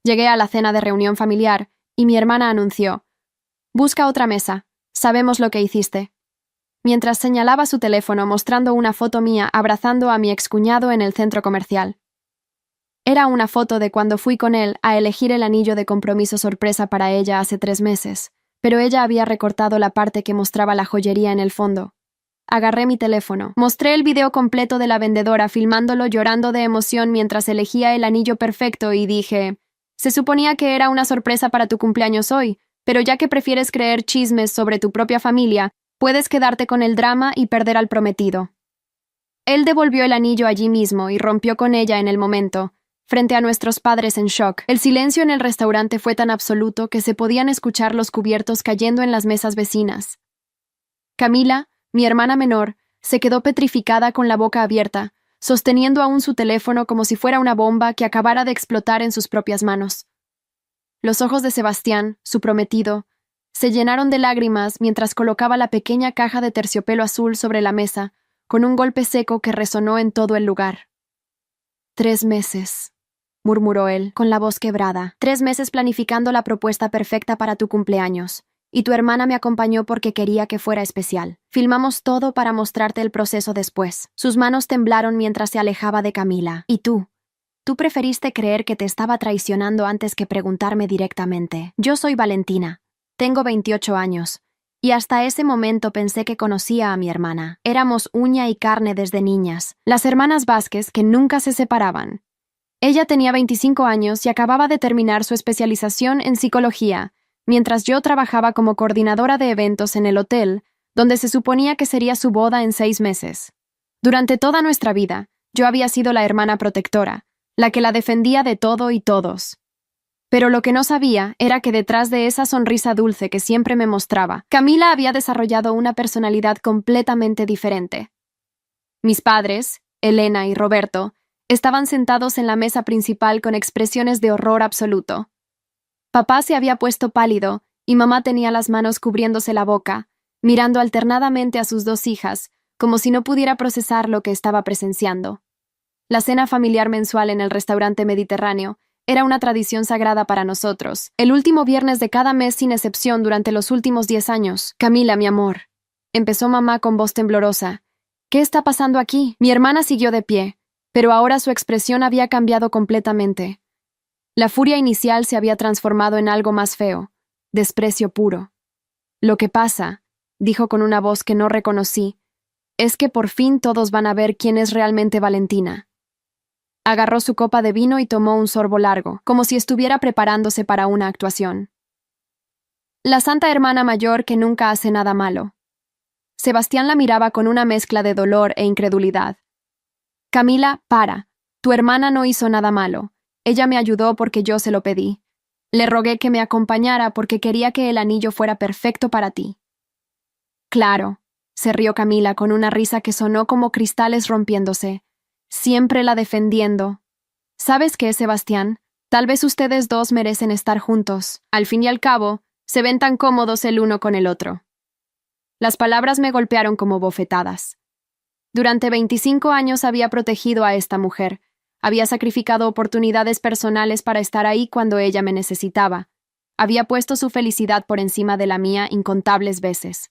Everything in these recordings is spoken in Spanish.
Llegué a la cena de reunión familiar y mi hermana anunció: «Busca otra mesa. Sabemos lo que hiciste». Mientras señalaba su teléfono mostrando una foto mía abrazando a mi excuñado en el centro comercial. Era una foto de cuando fui con él a elegir el anillo de compromiso sorpresa para ella hace 3 meses, pero ella había recortado la parte que mostraba la joyería en el fondo. Agarré mi teléfono. Mostré el video completo de la vendedora filmándolo llorando de emoción mientras elegía el anillo perfecto y dije: «Se suponía que era una sorpresa para tu cumpleaños hoy, pero ya que prefieres creer chismes sobre tu propia familia, puedes quedarte con el drama y perder al prometido». Él devolvió el anillo allí mismo y rompió con ella en el momento, frente a nuestros padres en shock. El silencio en el restaurante fue tan absoluto que se podían escuchar los cubiertos cayendo en las mesas vecinas. Camila, mi hermana menor, se quedó petrificada con la boca abierta, sosteniendo aún su teléfono como si fuera una bomba que acabara de explotar en sus propias manos. Los ojos de Sebastián, su prometido, se llenaron de lágrimas mientras colocaba la pequeña caja de terciopelo azul sobre la mesa, con un golpe seco que resonó en todo el lugar. 3 meses, murmuró él, con la voz quebrada. 3 meses planificando la propuesta perfecta para tu cumpleaños. Y tu hermana me acompañó porque quería que fuera especial. Filmamos todo para mostrarte el proceso después. Sus manos temblaron mientras se alejaba de Camila. ¿Y tú? Tú preferiste creer que te estaba traicionando antes que preguntarme directamente. Yo soy Valentina. Tengo 28 años. Y hasta ese momento pensé que conocía a mi hermana. Éramos uña y carne desde niñas. Las hermanas Vázquez que nunca se separaban. Ella tenía 25 años y acababa de terminar su especialización en psicología, mientras yo trabajaba como coordinadora de eventos en el hotel, donde se suponía que sería su boda en 6 meses. Durante toda nuestra vida, yo había sido la hermana protectora, la que la defendía de todo y todos. Pero lo que no sabía era que detrás de esa sonrisa dulce que siempre me mostraba, Camila había desarrollado una personalidad completamente diferente. Mis padres, Elena y Roberto, estaban sentados en la mesa principal con expresiones de horror absoluto. Papá se había puesto pálido y mamá tenía las manos cubriéndose la boca, mirando alternadamente a sus 2 hijas, como si no pudiera procesar lo que estaba presenciando. La cena familiar mensual en el restaurante mediterráneo era una tradición sagrada para nosotros, el último viernes de cada mes sin excepción durante los últimos 10 años. «Camila, mi amor», empezó mamá con voz temblorosa. «¿Qué está pasando aquí?» Mi hermana siguió de pie, pero ahora su expresión había cambiado completamente. La furia inicial se había transformado en algo más feo, desprecio puro. «Lo que pasa», dijo con una voz que no reconocí, «es que por fin todos van a ver quién es realmente Valentina». Agarró su copa de vino y tomó un sorbo largo, como si estuviera preparándose para una actuación. La santa hermana mayor que nunca hace nada malo. Sebastián la miraba con una mezcla de dolor e incredulidad. «Camila, para. Tu hermana no hizo nada malo. Ella me ayudó porque yo se lo pedí. Le rogué que me acompañara porque quería que el anillo fuera perfecto para ti». «Claro», se rió Camila con una risa que sonó como cristales rompiéndose. «Siempre la defendiendo. ¿Sabes qué, Sebastián? Tal vez ustedes 2 merecen estar juntos. Al fin y al cabo, se ven tan cómodos el uno con el otro». Las palabras me golpearon como bofetadas. Durante 25 años había protegido a esta mujer. Había sacrificado oportunidades personales para estar ahí cuando ella me necesitaba. Había puesto su felicidad por encima de la mía incontables veces.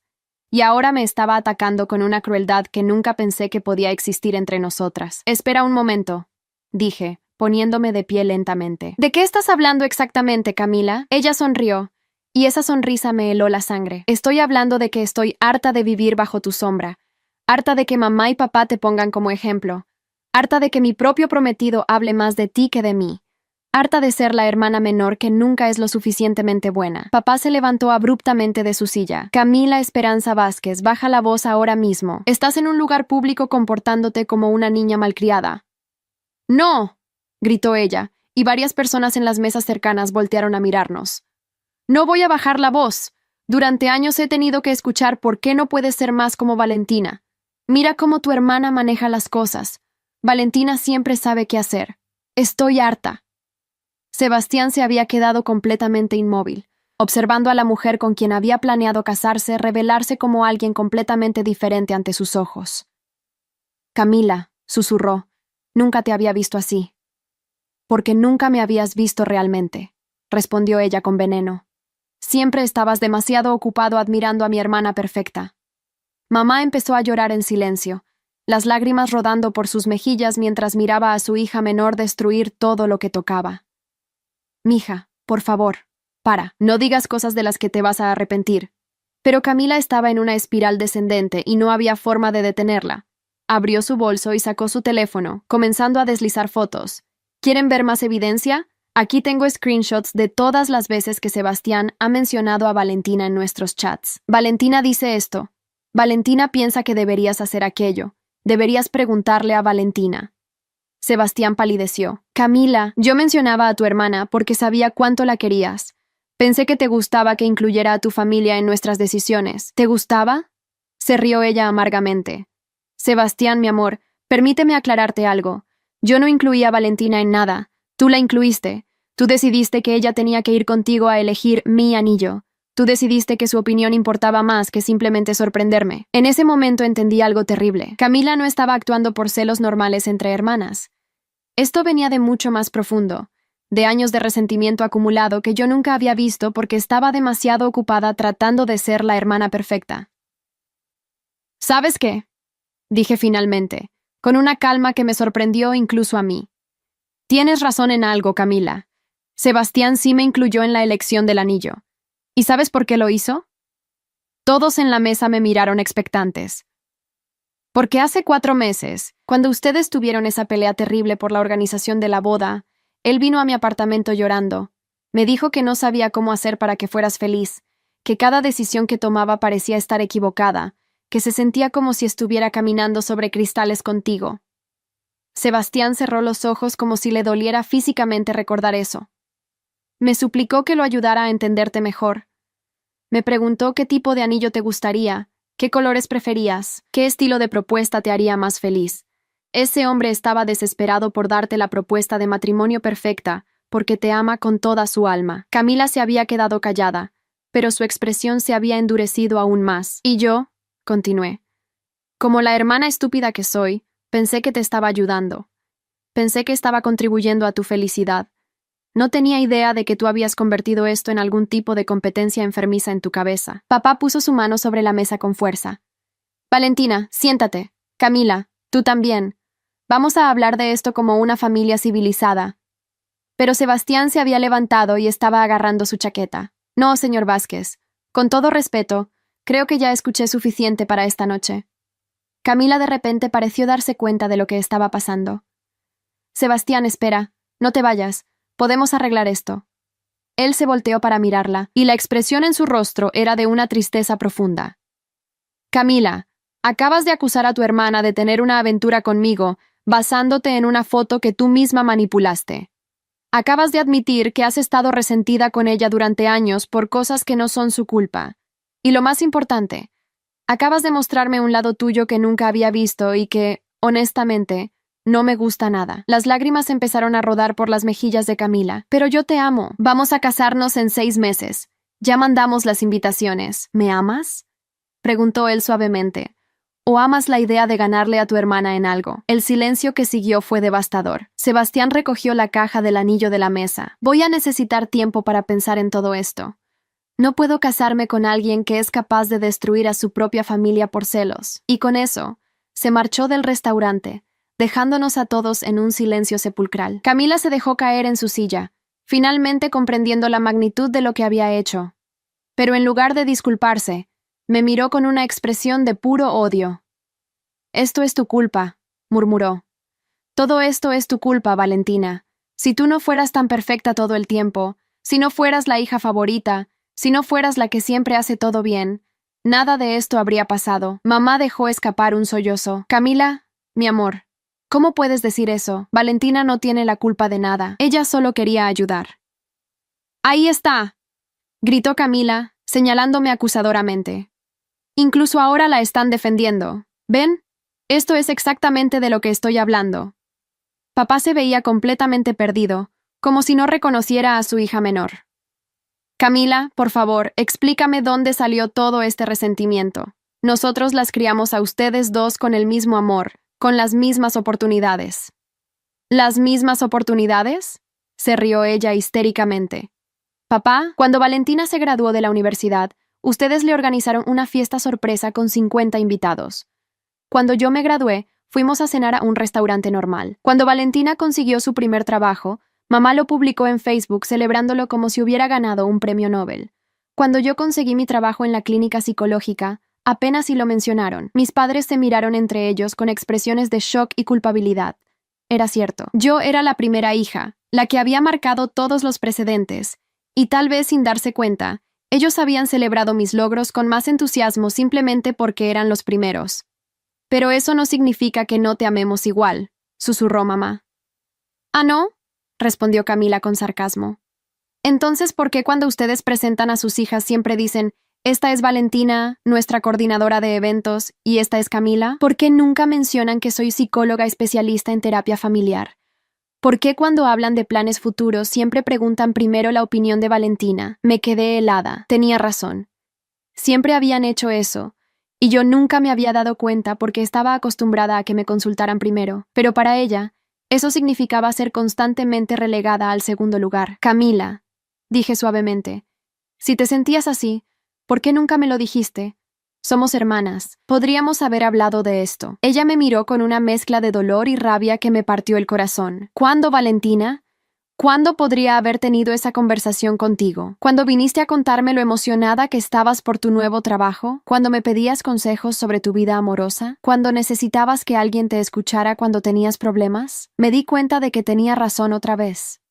Y ahora me estaba atacando con una crueldad que nunca pensé que podía existir entre nosotras. «Espera un momento», dije, poniéndome de pie lentamente. «¿De qué estás hablando exactamente, Camila?» Ella sonrió, y esa sonrisa me heló la sangre. «Estoy hablando de que estoy harta de vivir bajo tu sombra, harta de que mamá y papá te pongan como ejemplo, harta de que mi propio prometido hable más de ti que de mí, harta de ser la hermana menor que nunca es lo suficientemente buena». Papá se levantó abruptamente de su silla. «Camila Esperanza Vázquez, baja la voz ahora mismo. Estás en un lugar público comportándote como una niña malcriada». «¡No!», gritó ella, y varias personas en las mesas cercanas voltearon a mirarnos. «No voy a bajar la voz. Durante años he tenido que escuchar por qué no puedes ser más como Valentina. Mira cómo tu hermana maneja las cosas. Valentina siempre sabe qué hacer. Estoy harta». Sebastián se había quedado completamente inmóvil, observando a la mujer con quien había planeado casarse revelarse como alguien completamente diferente ante sus ojos. «Camila», susurró, «nunca te había visto así». Porque nunca me habías visto realmente, respondió ella con veneno. Siempre estabas demasiado ocupado admirando a mi hermana perfecta. Mamá empezó a llorar en silencio, las lágrimas rodando por sus mejillas mientras miraba a su hija menor destruir todo lo que tocaba. Mija, por favor, para, no digas cosas de las que te vas a arrepentir. Pero Camila estaba en una espiral descendente y no había forma de detenerla. Abrió su bolso y sacó su teléfono, comenzando a deslizar fotos. ¿Quieren ver más evidencia? Aquí tengo screenshots de todas las veces que Sebastián ha mencionado a Valentina en nuestros chats. Valentina dice esto. Valentina piensa que deberías hacer aquello. Deberías preguntarle a Valentina. Sebastián palideció. Camila, yo mencionaba a tu hermana porque sabía cuánto la querías. Pensé que te gustaba que incluyera a tu familia en nuestras decisiones. ¿Te gustaba? Se rió ella amargamente. Sebastián, mi amor, permíteme aclararte algo. Yo no incluí a Valentina en nada. Tú la incluiste. Tú decidiste que ella tenía que ir contigo a elegir mi anillo. Tú decidiste que su opinión importaba más que simplemente sorprenderme. En ese momento entendí algo terrible. Camila no estaba actuando por celos normales entre hermanas. Esto venía de mucho más profundo, de años de resentimiento acumulado que yo nunca había visto porque estaba demasiado ocupada tratando de ser la hermana perfecta. ¿Sabes qué?, dije finalmente, con una calma que me sorprendió incluso a mí. Tienes razón en algo, Camila. Sebastián sí me incluyó en la elección del anillo. ¿Y sabes por qué lo hizo? Todos en la mesa me miraron expectantes. Porque hace 4 meses, cuando ustedes tuvieron esa pelea terrible por la organización de la boda, él vino a mi apartamento llorando. Me dijo que no sabía cómo hacer para que fueras feliz, que cada decisión que tomaba parecía estar equivocada, que se sentía como si estuviera caminando sobre cristales contigo. Sebastián cerró los ojos como si le doliera físicamente recordar eso. Me suplicó que lo ayudara a entenderte mejor. Me preguntó qué tipo de anillo te gustaría, qué colores preferías, qué estilo de propuesta te haría más feliz. Ese hombre estaba desesperado por darte la propuesta de matrimonio perfecta, porque te ama con toda su alma. Camila se había quedado callada, pero su expresión se había endurecido aún más. Y yo, continué, como la hermana estúpida que soy, pensé que te estaba ayudando. Pensé que estaba contribuyendo a tu felicidad. No tenía idea de que tú habías convertido esto en algún tipo de competencia enfermiza en tu cabeza. Papá puso su mano sobre la mesa con fuerza. Valentina, siéntate. Camila, tú también. Vamos a hablar de esto como una familia civilizada. Pero Sebastián se había levantado y estaba agarrando su chaqueta. No, señor Vázquez. Con todo respeto, creo que ya escuché suficiente para esta noche. Camila de repente pareció darse cuenta de lo que estaba pasando. Sebastián, espera. No te vayas. Podemos arreglar esto. Él se volteó para mirarla, y la expresión en su rostro era de una tristeza profunda. Camila, acabas de acusar a tu hermana de tener una aventura conmigo, basándote en una foto que tú misma manipulaste. Acabas de admitir que has estado resentida con ella durante años por cosas que no son su culpa. Y lo más importante, acabas de mostrarme un lado tuyo que nunca había visto y que, honestamente, no me gusta nada. Las lágrimas empezaron a rodar por las mejillas de Camila. Pero yo te amo. Vamos a casarnos en 6 meses. Ya mandamos las invitaciones. ¿Me amas?, preguntó él suavemente. ¿O amas la idea de ganarle a tu hermana en algo? El silencio que siguió fue devastador. Sebastián recogió la caja del anillo de la mesa. Voy a necesitar tiempo para pensar en todo esto. No puedo casarme con alguien que es capaz de destruir a su propia familia por celos. Y con eso, se marchó del restaurante, dejándonos a todos en un silencio sepulcral. Camila se dejó caer en su silla, finalmente comprendiendo la magnitud de lo que había hecho. Pero en lugar de disculparse, me miró con una expresión de puro odio. «Esto es tu culpa», murmuró. «Todo esto es tu culpa, Valentina. Si tú no fueras tan perfecta todo el tiempo, si no fueras la hija favorita, si no fueras la que siempre hace todo bien, nada de esto habría pasado». Mamá dejó escapar un sollozo. «Camila, mi amor, ¿cómo puedes decir eso? Valentina no tiene la culpa de nada. Ella solo quería ayudar». «Ahí está», gritó Camila, señalándome acusadoramente. «Incluso ahora la están defendiendo. ¿Ven? Esto es exactamente de lo que estoy hablando». Papá se veía completamente perdido, como si no reconociera a su hija menor. «Camila, por favor, explícame dónde salió todo este resentimiento. Nosotros las criamos a ustedes dos con el mismo amor, con las mismas oportunidades». ¿Las mismas oportunidades? Se rió ella histéricamente. Papá, cuando Valentina se graduó de la universidad, ustedes le organizaron una fiesta sorpresa con 50 invitados. Cuando yo me gradué, fuimos a cenar a un restaurante normal. Cuando Valentina consiguió su primer trabajo, mamá lo publicó en Facebook celebrándolo como si hubiera ganado un premio Nobel. Cuando yo conseguí mi trabajo en la clínica psicológica, apenas si lo mencionaron. Mis padres se miraron entre ellos con expresiones de shock y culpabilidad. Era cierto. Yo era la primera hija, la que había marcado todos los precedentes, y tal vez sin darse cuenta, ellos habían celebrado mis logros con más entusiasmo simplemente porque eran los primeros. Pero eso no significa que no te amemos igual, susurró mamá. ¿Ah, no? Respondió Camila con sarcasmo. Entonces, ¿por qué cuando ustedes presentan a sus hijas siempre dicen, esta es Valentina, nuestra coordinadora de eventos, y esta es Camila? ¿Por qué nunca mencionan que soy psicóloga especialista en terapia familiar? ¿Por qué cuando hablan de planes futuros siempre preguntan primero la opinión de Valentina? Me quedé helada. Tenía razón. Siempre habían hecho eso, y yo nunca me había dado cuenta porque estaba acostumbrada a que me consultaran primero. Pero para ella, eso significaba ser constantemente relegada al segundo lugar. Camila, dije suavemente, si te sentías así, ¿por qué nunca me lo dijiste? Somos hermanas. Podríamos haber hablado de esto. Ella me miró con una mezcla de dolor y rabia que me partió el corazón. ¿Cuándo, Valentina? ¿Cuándo podría haber tenido esa conversación contigo? ¿Cuando viniste a contarme lo emocionada que estabas por tu nuevo trabajo? ¿Cuando me pedías consejos sobre tu vida amorosa? ¿Cuando necesitabas que alguien te escuchara cuando tenías problemas? Me di cuenta de que tenía razón otra vez.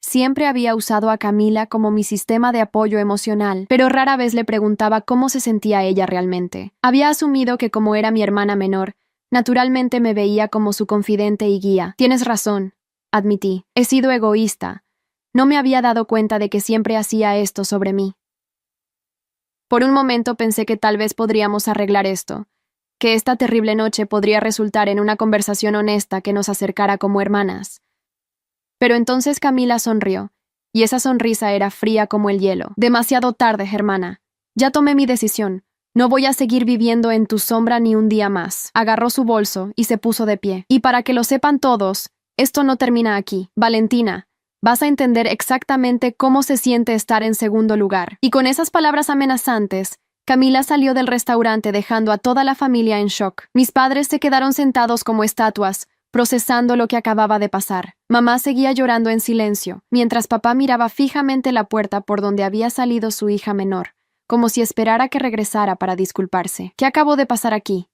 Siempre había usado a Camila como mi sistema de apoyo emocional, pero rara vez le preguntaba cómo se sentía ella realmente. Había asumido que como era mi hermana menor, naturalmente me veía como su confidente y guía. Tienes razón, admití. He sido egoísta. No me había dado cuenta de que siempre hacía esto sobre mí. Por un momento pensé que tal vez podríamos arreglar esto, que esta terrible noche podría resultar en una conversación honesta que nos acercara como hermanas. Pero entonces Camila sonrió, y esa sonrisa era fría como el hielo. Demasiado tarde, hermana. Ya tomé mi decisión. No voy a seguir viviendo en tu sombra ni un día más. Agarró su bolso y se puso de pie. Y para que lo sepan todos, esto no termina aquí. Valentina, vas a entender exactamente cómo se siente estar en segundo lugar. Y con esas palabras amenazantes, Camila salió del restaurante dejando a toda la familia en shock. Mis padres se quedaron sentados como estatuas, procesando lo que acababa de pasar. Mamá seguía llorando en silencio, mientras papá miraba fijamente la puerta por donde había salido su hija menor, como si esperara que regresara para disculparse. ¿Qué acabó de pasar aquí?,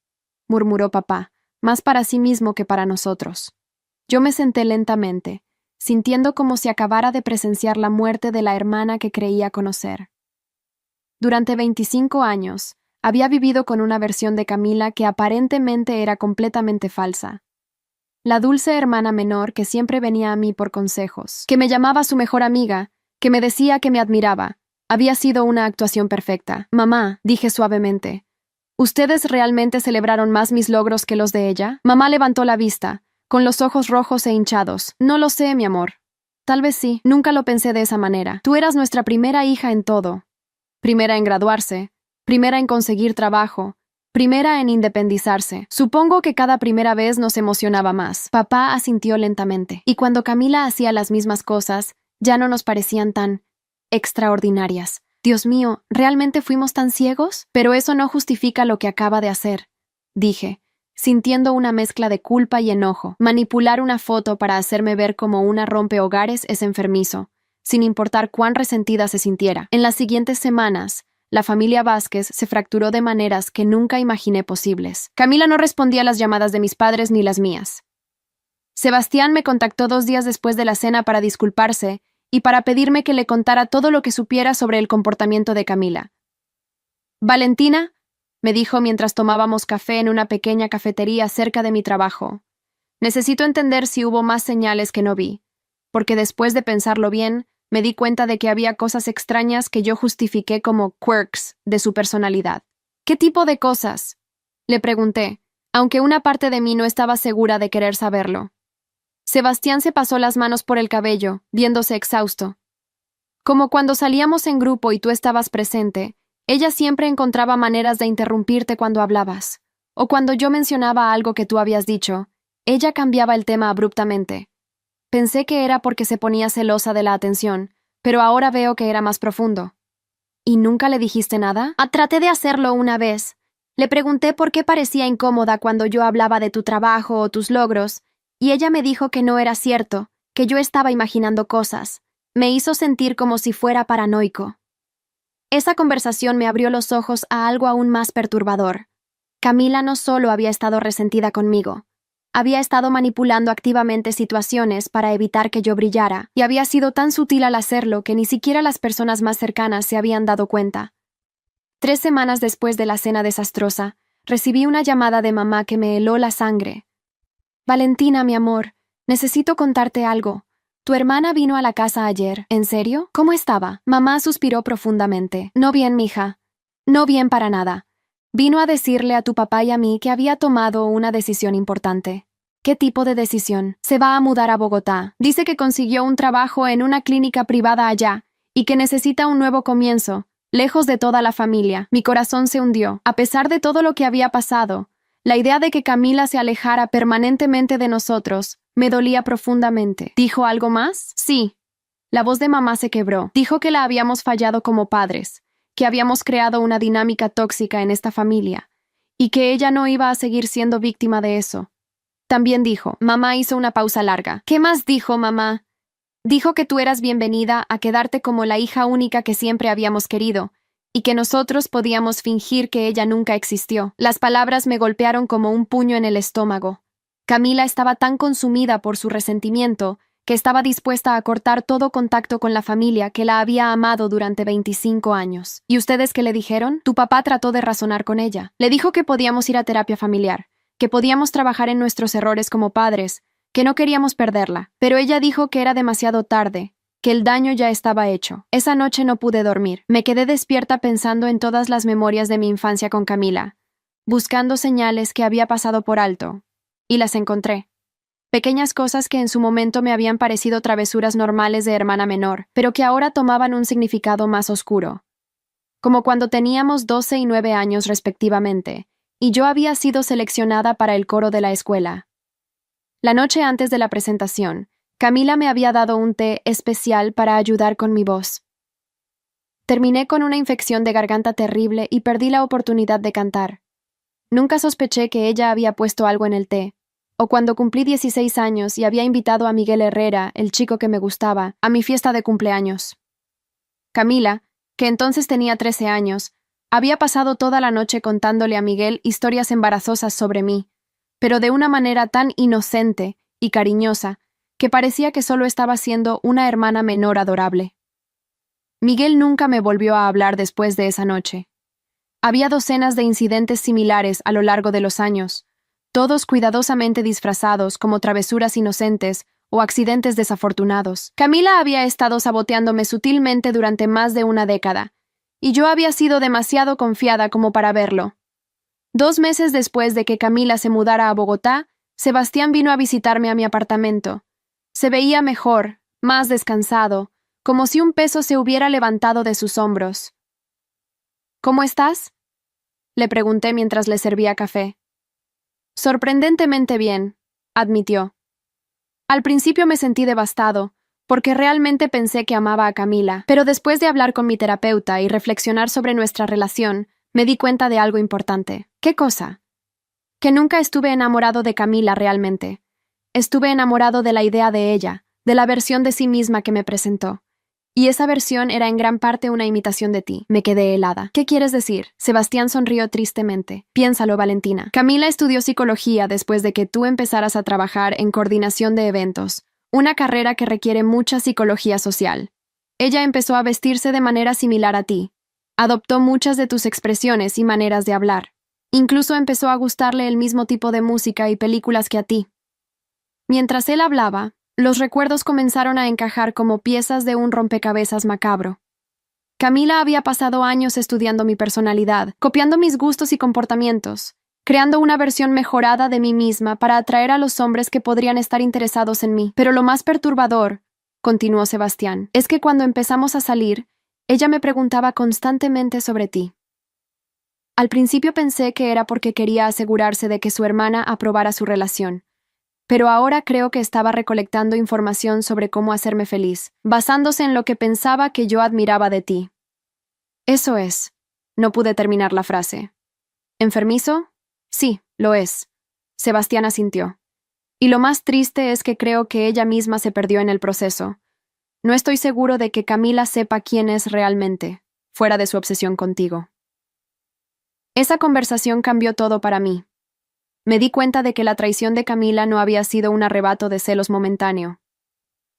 murmuró papá, más para sí mismo que para nosotros. Yo me senté lentamente, sintiendo como si acabara de presenciar la muerte de la hermana que creía conocer. Durante 25 años, había vivido con una versión de Camila que aparentemente era completamente falsa. La dulce hermana menor que siempre venía a mí por consejos, que me llamaba su mejor amiga, que me decía que me admiraba, había sido una actuación perfecta. Mamá, dije suavemente, ¿ustedes realmente celebraron más mis logros que los de ella? Mamá levantó la vista, con los ojos rojos e hinchados. No lo sé, mi amor. Tal vez sí, nunca lo pensé de esa manera. Tú eras nuestra primera hija en todo. Primera en graduarse, primera en conseguir trabajo, primera en independizarse. Supongo que cada primera vez nos emocionaba más. Papá asintió lentamente. Y cuando Camila hacía las mismas cosas, ya no nos parecían tan extraordinarias. Dios mío, ¿realmente fuimos tan ciegos? Pero eso no justifica lo que acaba de hacer, dije, sintiendo una mezcla de culpa y enojo. Manipular una foto para hacerme ver como una rompehogares es enfermizo, sin importar cuán resentida se sintiera. En las siguientes semanas, la familia Vázquez se fracturó de maneras que nunca imaginé posibles. Camila no respondía a las llamadas de mis padres ni las mías. Sebastián me contactó 2 días después de la cena para disculparse y para pedirme que le contara todo lo que supiera sobre el comportamiento de Camila. Valentina, me dijo mientras tomábamos café en una pequeña cafetería cerca de mi trabajo. Necesito entender si hubo más señales que no vi, porque después de pensarlo bien, me di cuenta de que había cosas extrañas que yo justifiqué como quirks de su personalidad. ¿Qué tipo de cosas?, le pregunté, aunque una parte de mí no estaba segura de querer saberlo. Sebastián se pasó las manos por el cabello, viéndose exhausto. Como cuando salíamos en grupo y tú estabas presente, ella siempre encontraba maneras de interrumpirte cuando hablabas, o cuando yo mencionaba algo que tú habías dicho, Ella cambiaba el tema abruptamente. Pensé que era porque se ponía celosa de la atención, pero ahora veo que era más profundo. ¿Y nunca le dijiste nada? Traté de hacerlo una vez. Le pregunté por qué parecía incómoda cuando yo hablaba de tu trabajo o tus logros, y ella me dijo que no era cierto, que yo estaba imaginando cosas. Me hizo sentir como si fuera paranoico. Esa conversación me abrió los ojos a algo aún más perturbador. Camila no solo había estado resentida conmigo, había estado manipulando activamente situaciones para evitar que yo brillara, y había sido tan sutil al hacerlo que ni siquiera las personas más cercanas se habían dado cuenta. 3 semanas después de la cena desastrosa, recibí una llamada de mamá que me heló la sangre. Valentina, mi amor, necesito contarte algo. Tu hermana vino a la casa ayer. ¿En serio? ¿Cómo estaba? Mamá suspiró profundamente. No bien, mija. No bien para nada. Vino a decirle a tu papá y a mí que había tomado una decisión importante. ¿Qué tipo de decisión? Se va a mudar a Bogotá. Dice que consiguió un trabajo en una clínica privada allá y que necesita un nuevo comienzo, lejos de toda la familia. Mi corazón se hundió. A pesar de todo lo que había pasado, la idea de que Camila se alejara permanentemente de nosotros me dolía profundamente. ¿Dijo algo más? Sí. La voz de mamá se quebró. Dijo que la habíamos fallado como padres, que habíamos creado una dinámica tóxica en esta familia, y que ella no iba a seguir siendo víctima de eso. También dijo, mamá hizo una pausa larga. ¿Qué más dijo, mamá? Dijo que tú eras bienvenida a quedarte como la hija única que siempre habíamos querido, y que nosotros podíamos fingir que ella nunca existió. Las palabras me golpearon como un puño en el estómago. Camila estaba tan consumida por su resentimiento que estaba dispuesta a cortar todo contacto con la familia que la había amado durante 25 años. ¿Y ustedes qué le dijeron? Tu papá trató de razonar con ella. Le dijo que podíamos ir a terapia familiar, que podíamos trabajar en nuestros errores como padres, que no queríamos perderla, pero ella dijo que era demasiado tarde, que el daño ya estaba hecho. Esa noche no pude dormir. Me quedé despierta pensando en todas las memorias de mi infancia con Camila, buscando señales que había pasado por alto, y las encontré. Pequeñas cosas que en su momento me habían parecido travesuras normales de hermana menor, pero que ahora tomaban un significado más oscuro. Como cuando teníamos 12 y 9 años respectivamente, y yo había sido seleccionada para el coro de la escuela. La noche antes de la presentación, Camila me había dado un té especial para ayudar con mi voz. Terminé con una infección de garganta terrible y perdí la oportunidad de cantar. Nunca sospeché que ella había puesto algo en el té, o cuando cumplí 16 años y había invitado a Miguel Herrera, el chico que me gustaba, a mi fiesta de cumpleaños. Camila, que entonces tenía 13 años, había pasado toda la noche contándole a Miguel historias embarazosas sobre mí, pero de una manera tan inocente y cariñosa que parecía que solo estaba siendo una hermana menor adorable. Miguel nunca me volvió a hablar después de esa noche. Había docenas de incidentes similares a lo largo de los años, todos cuidadosamente disfrazados como travesuras inocentes o accidentes desafortunados. Camila había estado saboteándome sutilmente durante más de una década, y yo había sido demasiado confiada como para verlo. 2 meses después de que Camila se mudara a Bogotá, Sebastián vino a visitarme a mi apartamento. Se veía mejor, más descansado, como si un peso se hubiera levantado de sus hombros. ¿Cómo estás?, le pregunté mientras le servía café. Sorprendentemente bien, admitió. Al principio me sentí devastado, porque realmente pensé que amaba a Camila, pero después de hablar con mi terapeuta y reflexionar sobre nuestra relación, me di cuenta de algo importante. ¿Qué cosa? Que nunca estuve enamorado de Camila realmente. Estuve enamorado de la idea de ella, de la versión de sí misma que me presentó. Y esa versión era en gran parte una imitación de ti. Me quedé helada. ¿Qué quieres decir? Sebastián sonrió tristemente. Piénsalo, Valentina. Camila estudió psicología después de que tú empezaras a trabajar en coordinación de eventos, una carrera que requiere mucha psicología social. Ella empezó a vestirse de manera similar a ti. Adoptó muchas de tus expresiones y maneras de hablar. Incluso empezó a gustarle el mismo tipo de música y películas que a ti. Mientras él hablaba, los recuerdos comenzaron a encajar como piezas de un rompecabezas macabro. Camila había pasado años estudiando mi personalidad, copiando mis gustos y comportamientos, creando una versión mejorada de mí misma para atraer a los hombres que podrían estar interesados en mí. Pero lo más perturbador, continuó Sebastián, es que cuando empezamos a salir, ella me preguntaba constantemente sobre ti. Al principio pensé que era porque quería asegurarse de que su hermana aprobara su relación, pero ahora creo que estaba recolectando información sobre cómo hacerme feliz, basándose en lo que pensaba que yo admiraba de ti. Eso es. No pude terminar la frase. ¿Enfermizo? Sí, lo es. Sebastián asintió. Y lo más triste es que creo que ella misma se perdió en el proceso. No estoy seguro de que Camila sepa quién es realmente, fuera de su obsesión contigo. Esa conversación cambió todo para mí. Me di cuenta de que la traición de Camila no había sido un arrebato de celos momentáneo.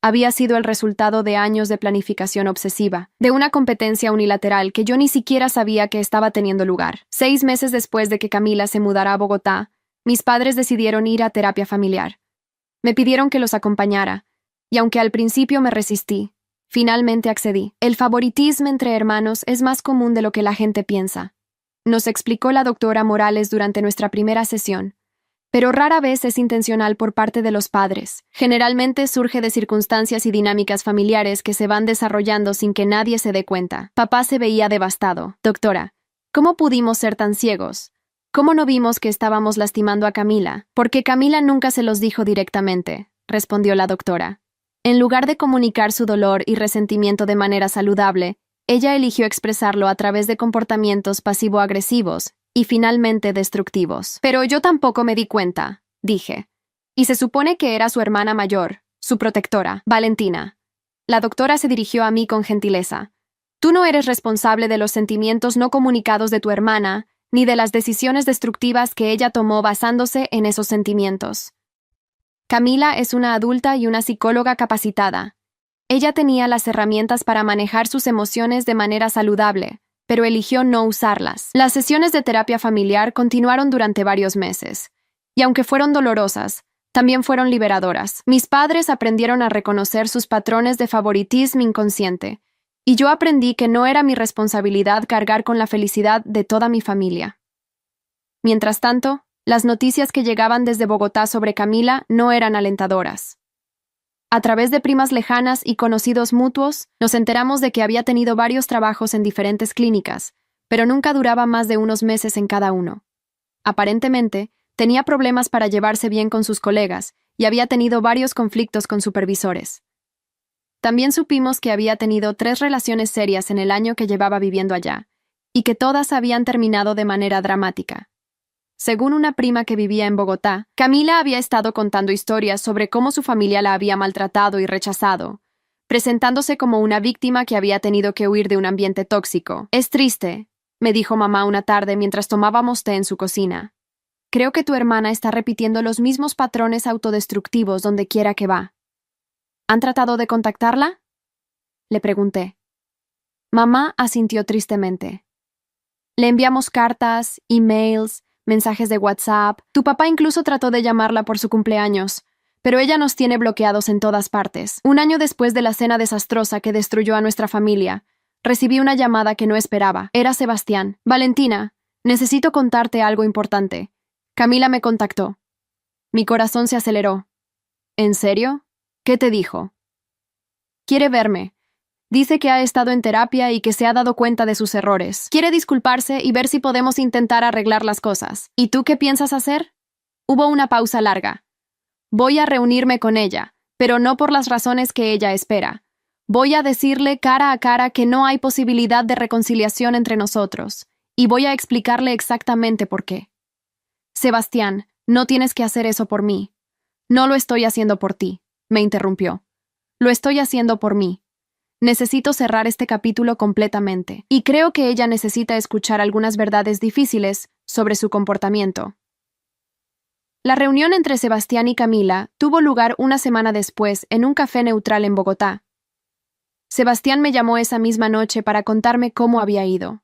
Había sido el resultado de años de planificación obsesiva, de una competencia unilateral que yo ni siquiera sabía que estaba teniendo lugar. 6 meses después de que Camila se mudara a Bogotá, mis padres decidieron ir a terapia familiar. Me pidieron que los acompañara, y aunque al principio me resistí, finalmente accedí. El favoritismo entre hermanos es más común de lo que la gente piensa, nos explicó la doctora Morales durante nuestra primera sesión. Pero rara vez es intencional por parte de los padres. Generalmente surge de circunstancias y dinámicas familiares que se van desarrollando sin que nadie se dé cuenta. Papá se veía devastado. Doctora, ¿cómo pudimos ser tan ciegos? ¿Cómo no vimos que estábamos lastimando a Camila? Porque Camila nunca se los dijo directamente, respondió la doctora. En lugar de comunicar su dolor y resentimiento de manera saludable, ella eligió expresarlo a través de comportamientos pasivo-agresivos y finalmente destructivos. Pero yo tampoco me di cuenta, dije. Y se supone que era su hermana mayor, su protectora, Valentina. La doctora se dirigió a mí con gentileza. Tú no eres responsable de los sentimientos no comunicados de tu hermana, ni de las decisiones destructivas que ella tomó basándose en esos sentimientos. Camila es una adulta y una psicóloga capacitada. Ella tenía las herramientas para manejar sus emociones de manera saludable, pero eligió no usarlas. Las sesiones de terapia familiar continuaron durante varios meses, y aunque fueron dolorosas, también fueron liberadoras. Mis padres aprendieron a reconocer sus patrones de favoritismo inconsciente, y yo aprendí que no era mi responsabilidad cargar con la felicidad de toda mi familia. Mientras tanto, las noticias que llegaban desde Bogotá sobre Camila no eran alentadoras. A través de primas lejanas y conocidos mutuos, nos enteramos de que había tenido varios trabajos en diferentes clínicas, pero nunca duraba más de unos meses en cada uno. Aparentemente, tenía problemas para llevarse bien con sus colegas y había tenido varios conflictos con supervisores. También supimos que había tenido 3 relaciones serias en el año que llevaba viviendo allá, y que todas habían terminado de manera dramática. Según una prima que vivía en Bogotá, Camila había estado contando historias sobre cómo su familia la había maltratado y rechazado, presentándose como una víctima que había tenido que huir de un ambiente tóxico. Es triste, me dijo mamá una tarde mientras tomábamos té en su cocina. Creo que tu hermana está repitiendo los mismos patrones autodestructivos donde quiera que va. ¿Han tratado de contactarla? Le pregunté. Mamá asintió tristemente. Le enviamos cartas, emails, mensajes de WhatsApp. Tu papá incluso trató de llamarla por su cumpleaños, pero ella nos tiene bloqueados en todas partes. Un año después de la cena desastrosa que destruyó a nuestra familia, recibí una llamada que no esperaba. Era Sebastián. Valentina, necesito contarte algo importante. Camila me contactó. Mi corazón se aceleró. ¿En serio? ¿Qué te dijo? Quiere verme. Dice que ha estado en terapia y que se ha dado cuenta de sus errores. Quiere disculparse y ver si podemos intentar arreglar las cosas. ¿Y tú qué piensas hacer? Hubo una pausa larga. Voy a reunirme con ella, pero no por las razones que ella espera. Voy a decirle cara a cara que no hay posibilidad de reconciliación entre nosotros, y voy a explicarle exactamente por qué. Sebastián, no tienes que hacer eso por mí. No lo estoy haciendo por ti, me interrumpió. Lo estoy haciendo por mí. Necesito cerrar este capítulo completamente, y creo que ella necesita escuchar algunas verdades difíciles sobre su comportamiento. La reunión entre Sebastián y Camila tuvo lugar una semana después en un café neutral en Bogotá. Sebastián me llamó esa misma noche para contarme cómo había ido.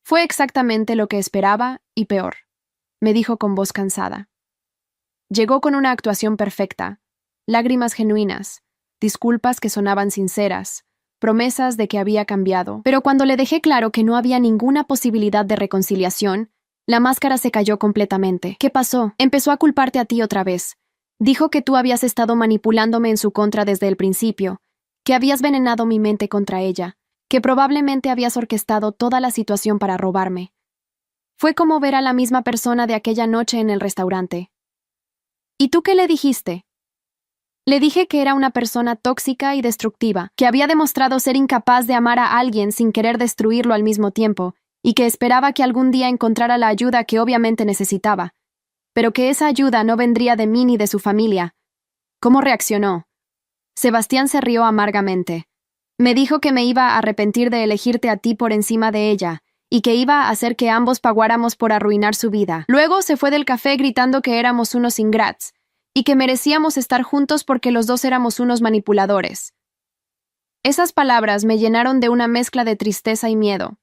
Fue exactamente lo que esperaba y peor, me dijo con voz cansada. Llegó con una actuación perfecta, lágrimas genuinas, disculpas que sonaban sinceras, promesas de que había cambiado. Pero cuando le dejé claro que no había ninguna posibilidad de reconciliación, la máscara se cayó completamente. ¿Qué pasó? Empezó a culparte a ti otra vez. Dijo que tú habías estado manipulándome en su contra desde el principio, que habías venenado mi mente contra ella, que probablemente habías orquestado toda la situación para robarme. Fue como ver a la misma persona de aquella noche en el restaurante. ¿Y tú qué le dijiste? Le dije que era una persona tóxica y destructiva, que había demostrado ser incapaz de amar a alguien sin querer destruirlo al mismo tiempo, y que esperaba que algún día encontrara la ayuda que obviamente necesitaba, pero que esa ayuda no vendría de mí ni de su familia. ¿Cómo reaccionó? Sebastián se rió amargamente. Me dijo que me iba a arrepentir de elegirte a ti por encima de ella, y que iba a hacer que ambos pagáramos por arruinar su vida. Luego se fue del café gritando que éramos unos ingrats, y que merecíamos estar juntos porque los dos éramos unos manipuladores. Esas palabras me llenaron de una mezcla de tristeza y miedo.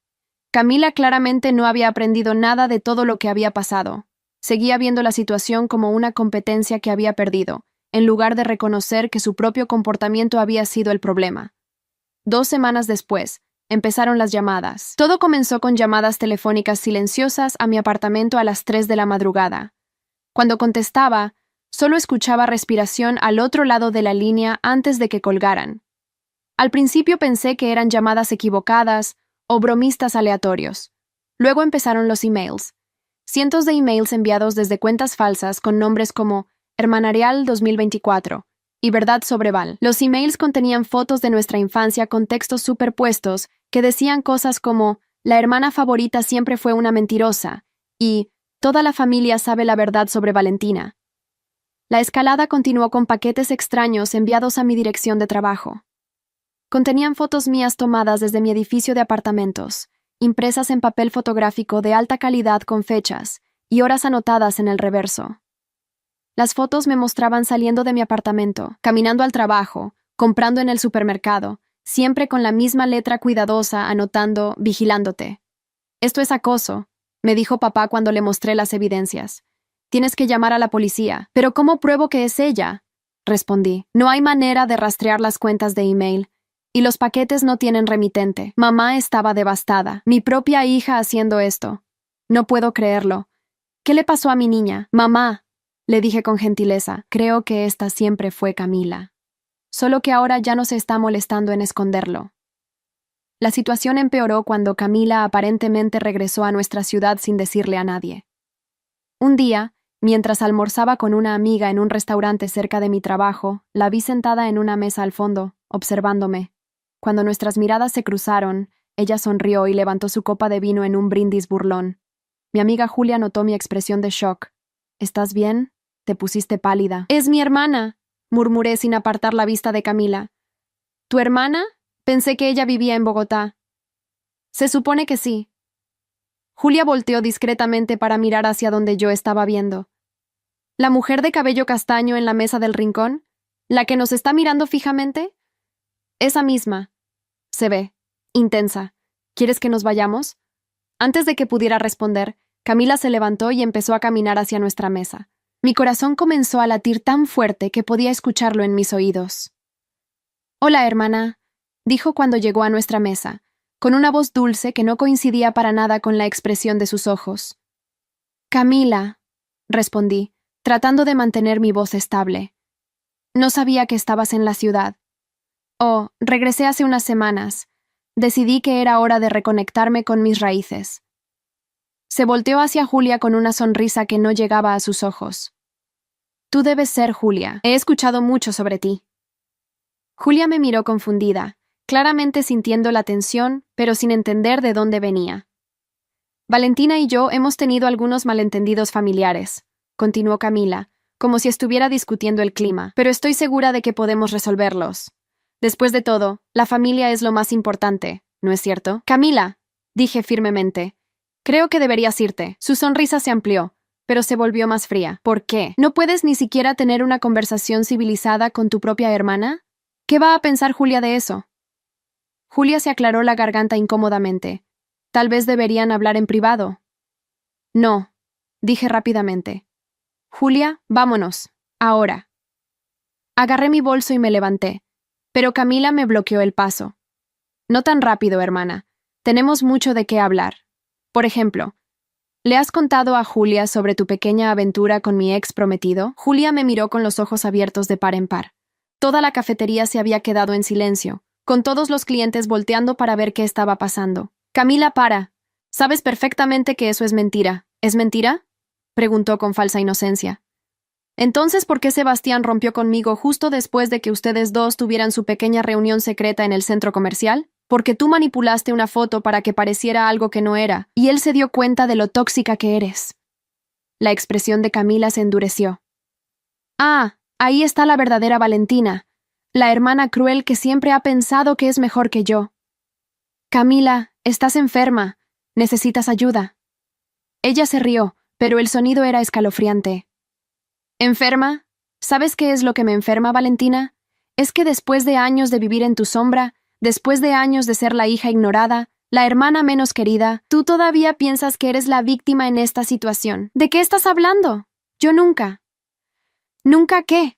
Camila claramente no había aprendido nada de todo lo que había pasado. Seguía viendo la situación como una competencia que había perdido, en lugar de reconocer que su propio comportamiento había sido el problema. 2 semanas después, empezaron las llamadas. Todo comenzó con llamadas telefónicas silenciosas a mi apartamento a las 3 de la madrugada. Cuando contestaba, solo escuchaba respiración al otro lado de la línea antes de que colgaran. Al principio pensé que eran llamadas equivocadas o bromistas aleatorios. Luego empezaron los emails. Cientos de emails enviados desde cuentas falsas con nombres como Hermanarial 2024 y Verdad sobre Val. Los emails contenían fotos de nuestra infancia con textos superpuestos que decían cosas como la hermana favorita siempre fue una mentirosa y toda la familia sabe la verdad sobre Valentina. La escalada continuó con paquetes extraños enviados a mi dirección de trabajo. Contenían fotos mías tomadas desde mi edificio de apartamentos, impresas en papel fotográfico de alta calidad con fechas y horas anotadas en el reverso. Las fotos me mostraban saliendo de mi apartamento, caminando al trabajo, comprando en el supermercado, siempre con la misma letra cuidadosa anotando «vigilándote». «Esto es acoso», me dijo papá cuando le mostré las evidencias. «Tienes que llamar a la policía». «¿Pero cómo pruebo que es ella?», respondí. «No hay manera de rastrear las cuentas de email. Y los paquetes no tienen remitente». Mamá estaba devastada. Mi propia hija haciendo esto. No puedo creerlo. ¿Qué le pasó a mi niña? Mamá, le dije con gentileza, creo que esta siempre fue Camila. Solo que ahora ya no se está molestando en esconderlo. La situación empeoró cuando Camila aparentemente regresó a nuestra ciudad sin decirle a nadie. Un día, mientras almorzaba con una amiga en un restaurante cerca de mi trabajo, la vi sentada en una mesa al fondo, observándome. Cuando nuestras miradas se cruzaron, ella sonrió y levantó su copa de vino en un brindis burlón. Mi amiga Julia notó mi expresión de shock. ¿Estás bien? Te pusiste pálida. «Es mi hermana», murmuré sin apartar la vista de Camila. «¿Tu hermana? Pensé que ella vivía en Bogotá». «Se supone que sí». Julia volteó discretamente para mirar hacia donde yo estaba viendo. «¿La mujer de cabello castaño en la mesa del rincón? ¿La que nos está mirando fijamente?» «Esa misma. Se ve. Intensa. ¿Quieres que nos vayamos?» Antes de que pudiera responder, Camila se levantó y empezó a caminar hacia nuestra mesa. Mi corazón comenzó a latir tan fuerte que podía escucharlo en mis oídos. «Hola, hermana», dijo cuando llegó a nuestra mesa, con una voz dulce que no coincidía para nada con la expresión de sus ojos. «Camila», respondí, tratando de mantener mi voz estable. «No sabía que estabas en la ciudad». «Oh, regresé hace unas semanas. Decidí que era hora de reconectarme con mis raíces». Se volteó hacia Julia con una sonrisa que no llegaba a sus ojos. «Tú debes ser Julia. He escuchado mucho sobre ti». Julia me miró confundida, claramente sintiendo la tensión, pero sin entender de dónde venía. «Valentina y yo hemos tenido algunos malentendidos familiares», continuó Camila, como si estuviera discutiendo el clima, «pero estoy segura de que podemos resolverlos. Después de todo, la familia es lo más importante, ¿no es cierto?» «Camila», dije firmemente, «creo que deberías irte». Su sonrisa se amplió, pero se volvió más fría. «¿Por qué? ¿No puedes ni siquiera tener una conversación civilizada con tu propia hermana? ¿Qué va a pensar Julia de eso?» Julia se aclaró la garganta incómodamente. «Tal vez deberían hablar en privado». «No», dije rápidamente. «Julia, vámonos. Ahora». Agarré mi bolso y me levanté, pero Camila me bloqueó el paso. «No tan rápido, hermana. Tenemos mucho de qué hablar. Por ejemplo, ¿le has contado a Julia sobre tu pequeña aventura con mi ex prometido?» Julia me miró con los ojos abiertos de par en par. Toda la cafetería se había quedado en silencio, con todos los clientes volteando para ver qué estaba pasando. «Camila, para. Sabes perfectamente que eso es mentira. ¿Es mentira?», preguntó con falsa inocencia. Entonces, ¿por qué Sebastián rompió conmigo justo después de que ustedes dos tuvieran su pequeña reunión secreta en el centro comercial? Porque tú manipulaste una foto para que pareciera algo que no era, y él se dio cuenta de lo tóxica que eres. La expresión de Camila se endureció. Ah, ahí está la verdadera Valentina, la hermana cruel que siempre ha pensado que es mejor que yo. Camila, estás enferma. Necesitas ayuda. Ella se rió, pero el sonido era escalofriante. ¿Enferma? ¿Sabes qué es lo que me enferma, Valentina? Es que después de años de vivir en tu sombra, después de años de ser la hija ignorada, la hermana menos querida, tú todavía piensas que eres la víctima en esta situación. ¿De qué estás hablando? Yo nunca. ¿Nunca qué?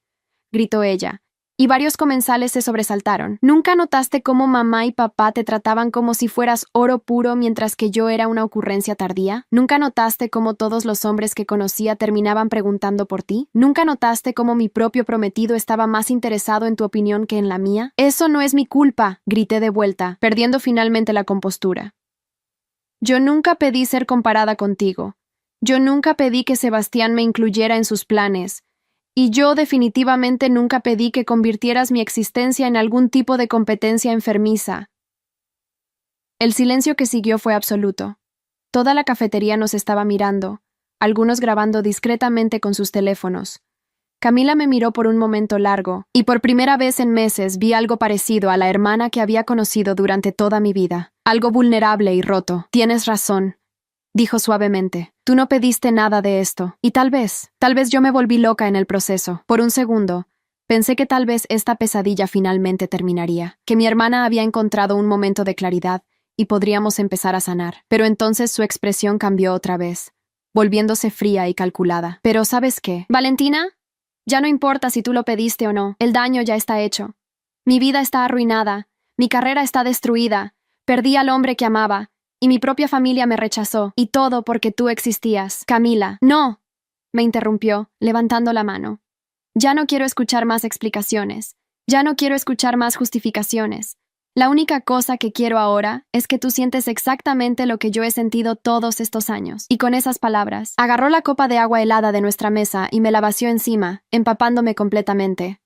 Gritó ella, y varios comensales se sobresaltaron. ¿Nunca notaste cómo mamá y papá te trataban como si fueras oro puro mientras que yo era una ocurrencia tardía? ¿Nunca notaste cómo todos los hombres que conocía terminaban preguntando por ti? ¿Nunca notaste cómo mi propio prometido estaba más interesado en tu opinión que en la mía? Eso no es mi culpa, grité de vuelta, perdiendo finalmente la compostura. Yo nunca pedí ser comparada contigo. Yo nunca pedí que Sebastián me incluyera en sus planes. Y yo definitivamente nunca pedí que convirtieras mi existencia en algún tipo de competencia enfermiza. El silencio que siguió fue absoluto. Toda la cafetería nos estaba mirando, algunos grabando discretamente con sus teléfonos. Camila me miró por un momento largo, y por primera vez en meses vi algo parecido a la hermana que había conocido durante toda mi vida. Algo vulnerable y roto. Tienes razón, dijo suavemente. Tú no pediste nada de esto, y tal vez yo me volví loca en el proceso. Por un segundo, pensé que tal vez esta pesadilla finalmente terminaría, que mi hermana había encontrado un momento de claridad y podríamos empezar a sanar. Pero entonces su expresión cambió otra vez, volviéndose fría y calculada. Pero ¿sabes qué? Valentina, ya no importa si tú lo pediste o no, el daño ya está hecho. Mi vida está arruinada, mi carrera está destruida, perdí al hombre que amaba, y mi propia familia me rechazó, y todo porque tú existías. Camila, no, me interrumpió, levantando la mano. Ya no quiero escuchar más explicaciones, ya no quiero escuchar más justificaciones. La única cosa que quiero ahora es que tú sientes exactamente lo que yo he sentido todos estos años. Y con esas palabras, agarró la copa de agua helada de nuestra mesa y me la vació encima, empapándome completamente.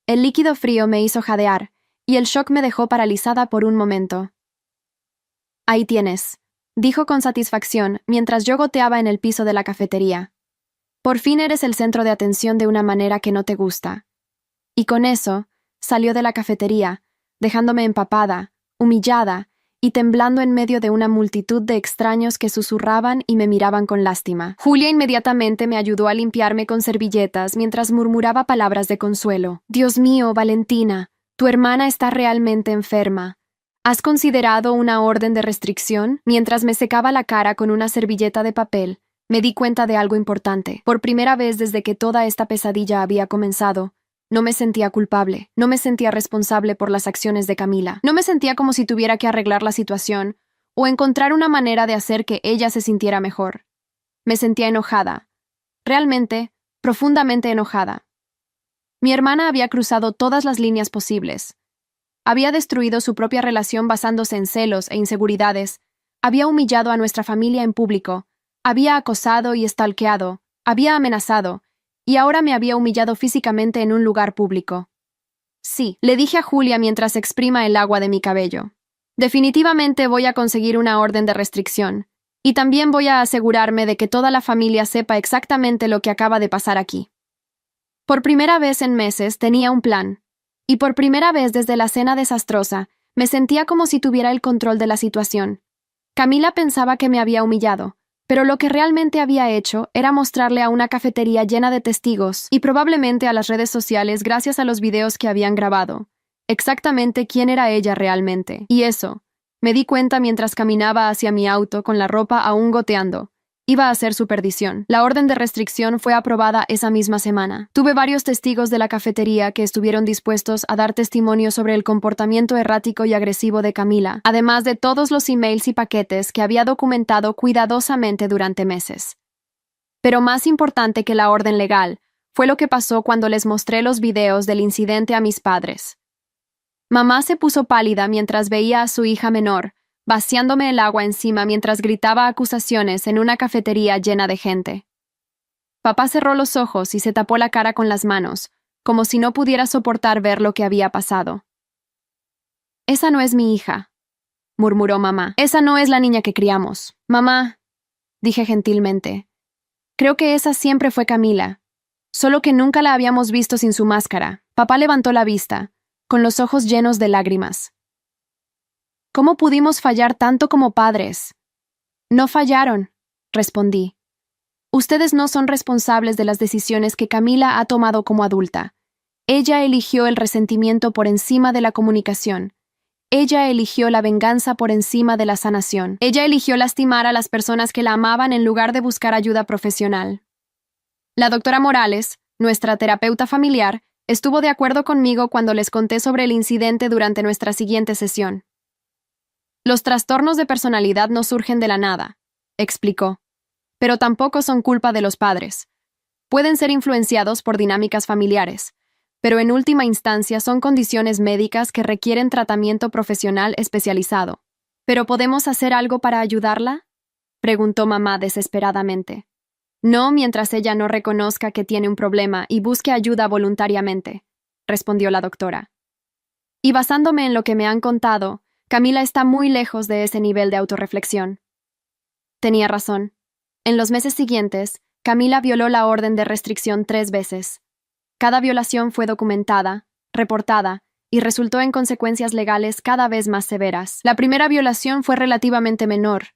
El líquido frío me hizo jadear, y el shock me dejó paralizada por un momento. Ahí tienes, dijo con satisfacción mientras yo goteaba en el piso de la cafetería. Por fin eres el centro de atención de una manera que no te gusta. Y con eso, salió de la cafetería, dejándome empapada, humillada y temblando en medio de una multitud de extraños que susurraban y me miraban con lástima. Julia inmediatamente me ayudó a limpiarme con servilletas mientras murmuraba palabras de consuelo. Dios mío, Valentina, tu hermana está realmente enferma. ¿Has considerado una orden de restricción? Mientras me secaba la cara con una servilleta de papel, me di cuenta de algo importante. Por primera vez desde que toda esta pesadilla había comenzado, no me sentía culpable, no me sentía responsable por las acciones de Camila. No me sentía como si tuviera que arreglar la situación o encontrar una manera de hacer que ella se sintiera mejor. Me sentía enojada. Realmente, profundamente enojada. Mi hermana había cruzado todas las líneas posibles. Había destruido su propia relación basándose en celos e inseguridades, había humillado a nuestra familia en público, había acosado y stalkeado, había amenazado, y ahora me había humillado físicamente en un lugar público. Sí, le dije a Julia mientras exprima el agua de mi cabello. Definitivamente voy a conseguir una orden de restricción, y también voy a asegurarme de que toda la familia sepa exactamente lo que acaba de pasar aquí. Por primera vez en meses tenía un plan. Y por primera vez desde la cena desastrosa, me sentía como si tuviera el control de la situación. Camila pensaba que me había humillado, pero lo que realmente había hecho era mostrarle a una cafetería llena de testigos y probablemente a las redes sociales gracias a los videos que habían grabado, exactamente quién era ella realmente. Y eso, me di cuenta mientras caminaba hacia mi auto con la ropa aún goteando. Iba a ser su perdición. La orden de restricción fue aprobada esa misma semana. Tuve varios testigos de la cafetería que estuvieron dispuestos a dar testimonio sobre el comportamiento errático y agresivo de Camila, además de todos los emails y paquetes que había documentado cuidadosamente durante meses. Pero más importante que la orden legal fue lo que pasó cuando les mostré los videos del incidente a mis padres. Mamá se puso pálida mientras veía a su hija menor, vaciándome el agua encima mientras gritaba acusaciones en una cafetería llena de gente. Papá cerró los ojos y se tapó la cara con las manos, como si no pudiera soportar ver lo que había pasado. «Esa no es mi hija», murmuró mamá. «Esa no es la niña que criamos». «Mamá», dije gentilmente, «creo que esa siempre fue Camila, solo que nunca la habíamos visto sin su máscara». Papá levantó la vista, con los ojos llenos de lágrimas. «¿Cómo pudimos fallar tanto como padres?» «No fallaron», respondí. «Ustedes no son responsables de las decisiones que Camila ha tomado como adulta. Ella eligió el resentimiento por encima de la comunicación. Ella eligió la venganza por encima de la sanación. Ella eligió lastimar a las personas que la amaban en lugar de buscar ayuda profesional». La doctora Morales, nuestra terapeuta familiar, estuvo de acuerdo conmigo cuando les conté sobre el incidente durante nuestra siguiente sesión. «Los trastornos de personalidad no surgen de la nada», explicó, «pero tampoco son culpa de los padres. Pueden ser influenciados por dinámicas familiares, pero en última instancia son condiciones médicas que requieren tratamiento profesional especializado». «¿Pero podemos hacer algo para ayudarla?», preguntó mamá desesperadamente. «No mientras ella no reconozca que tiene un problema y busque ayuda voluntariamente», respondió la doctora. Y basándome en lo que me han contado, Camila está muy lejos de ese nivel de autorreflexión. Tenía razón. En los meses siguientes, Camila violó la orden de restricción 3 veces. Cada violación fue documentada, reportada, y resultó en consecuencias legales cada vez más severas. La primera violación fue relativamente menor.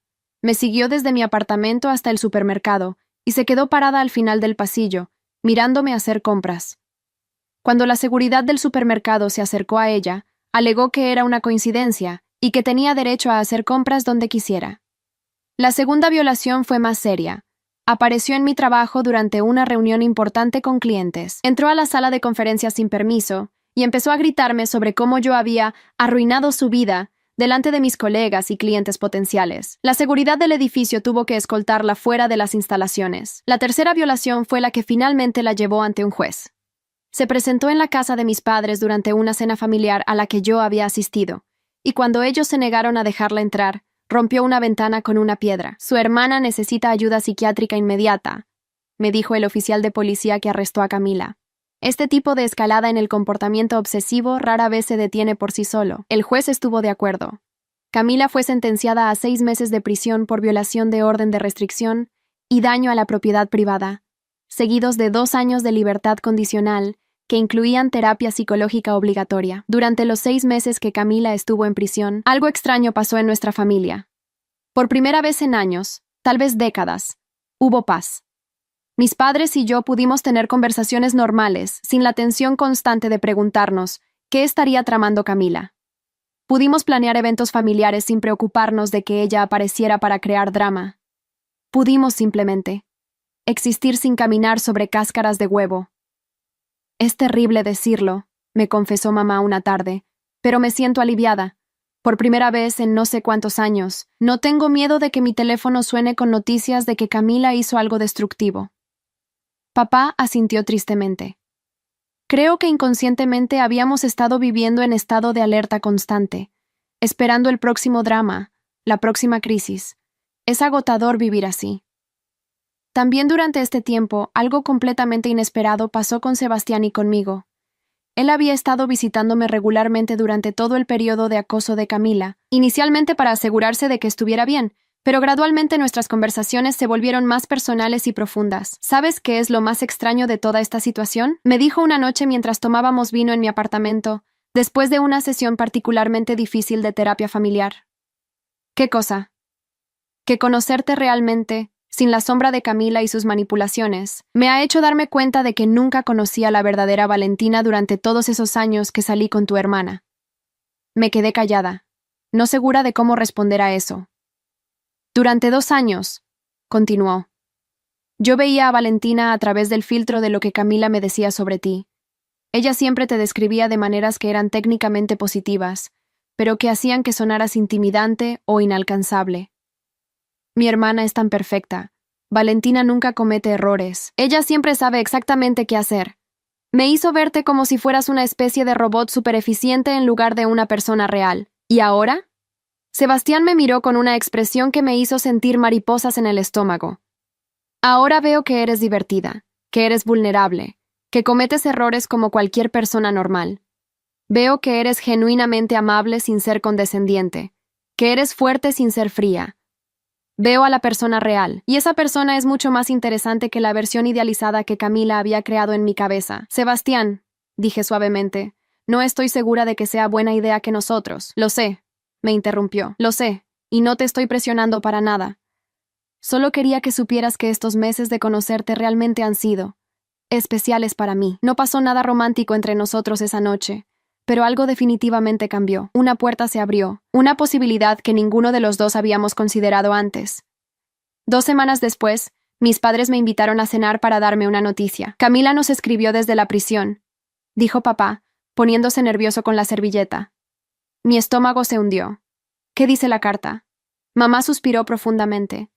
Me siguió desde mi apartamento hasta el supermercado y se quedó parada al final del pasillo, mirándome hacer compras. Cuando la seguridad del supermercado se acercó a ella, alegó que era una coincidencia y que tenía derecho a hacer compras donde quisiera. La segunda violación fue más seria. Apareció en mi trabajo durante una reunión importante con clientes. Entró a la sala de conferencias sin permiso y empezó a gritarme sobre cómo yo había arruinado su vida delante de mis colegas y clientes potenciales. La seguridad del edificio tuvo que escoltarla fuera de las instalaciones. La tercera violación fue la que finalmente la llevó ante un juez. Se presentó en la casa de mis padres durante una cena familiar a la que yo había asistido, y cuando ellos se negaron a dejarla entrar, rompió una ventana con una piedra. «Su hermana necesita ayuda psiquiátrica inmediata», me dijo el oficial de policía que arrestó a Camila. Este tipo de escalada en el comportamiento obsesivo rara vez se detiene por sí solo. El juez estuvo de acuerdo. Camila fue sentenciada a 6 meses de prisión por violación de orden de restricción y daño a la propiedad privada, seguidos de 2 años de libertad condicional que incluían terapia psicológica obligatoria. Durante los 6 meses que Camila estuvo en prisión, algo extraño pasó en nuestra familia. Por primera vez en años, tal vez décadas, hubo paz. Mis padres y yo pudimos tener conversaciones normales, sin la tensión constante de preguntarnos qué estaría tramando Camila. Pudimos planear eventos familiares sin preocuparnos de que ella apareciera para crear drama. Pudimos simplemente existir sin caminar sobre cáscaras de huevo. «Es terrible decirlo», me confesó mamá una tarde, «pero me siento aliviada. Por primera vez en no sé cuántos años, no tengo miedo de que mi teléfono suene con noticias de que Camila hizo algo destructivo». Papá asintió tristemente. Creo que inconscientemente habíamos estado viviendo en estado de alerta constante, esperando el próximo drama, la próxima crisis. Es agotador vivir así. También durante este tiempo, algo completamente inesperado pasó con Sebastián y conmigo. Él había estado visitándome regularmente durante todo el periodo de acoso de Camila, inicialmente para asegurarse de que estuviera bien, pero gradualmente nuestras conversaciones se volvieron más personales y profundas. ¿Sabes qué es lo más extraño de toda esta situación?, me dijo una noche mientras tomábamos vino en mi apartamento, después de una sesión particularmente difícil de terapia familiar. «¿Qué cosa?». «Que conocerte realmente, sin la sombra de Camila y sus manipulaciones, me ha hecho darme cuenta de que nunca conocí a la verdadera Valentina durante todos esos años que salí con tu hermana». Me quedé callada, no segura de cómo responder a eso. «Durante 2 años», continuó, «yo veía a Valentina a través del filtro de lo que Camila me decía sobre ti. Ella siempre te describía de maneras que eran técnicamente positivas, pero que hacían que sonaras intimidante o inalcanzable. Mi hermana es tan perfecta. Valentina nunca comete errores. Ella siempre sabe exactamente qué hacer. Me hizo verte como si fueras una especie de robot supereficiente en lugar de una persona real. ¿Y ahora?». Sebastián me miró con una expresión que me hizo sentir mariposas en el estómago. Ahora veo que eres divertida, que eres vulnerable, que cometes errores como cualquier persona normal. Veo que eres genuinamente amable sin ser condescendiente, que eres fuerte sin ser fría. Veo a la persona real, y esa persona es mucho más interesante que la versión idealizada que Camila había creado en mi cabeza. Sebastián, dije suavemente, no estoy segura de que sea buena idea que nosotros. Lo sé, me interrumpió. Lo sé, y no te estoy presionando para nada. Solo quería que supieras que estos meses de conocerte realmente han sido especiales para mí. No pasó nada romántico entre nosotros esa noche, pero algo definitivamente cambió. Una puerta se abrió, una posibilidad que ninguno de los dos habíamos considerado antes. 2 semanas después, mis padres me invitaron a cenar para darme una noticia. Camila nos escribió desde la prisión, dijo papá, poniéndose nervioso con la servilleta. Mi estómago se hundió. ¿Qué dice la carta? Mamá suspiró profundamente.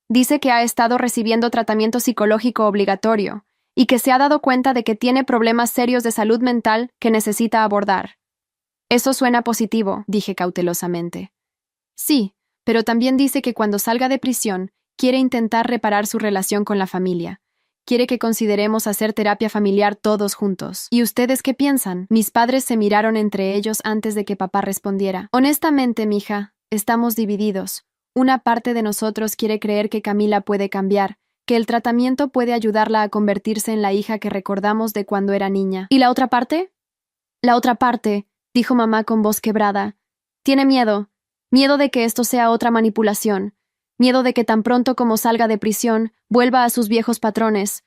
Dice que ha estado recibiendo tratamiento psicológico obligatorio y que se ha dado cuenta de que tiene problemas serios de salud mental que necesita abordar. Eso suena positivo, dije cautelosamente. Sí, pero también dice que cuando salga de prisión, quiere intentar reparar su relación con la familia. Quiere que consideremos hacer terapia familiar todos juntos. ¿Y ustedes qué piensan? Mis padres se miraron entre ellos antes de que papá respondiera. Honestamente, mija, estamos divididos. Una parte de nosotros quiere creer que Camila puede cambiar, que el tratamiento puede ayudarla a convertirse en la hija que recordamos de cuando era niña. ¿Y la otra parte? La otra parte, dijo mamá con voz quebrada, tiene miedo de que esto sea otra manipulación, miedo de que tan pronto como salga de prisión vuelva a sus viejos patrones,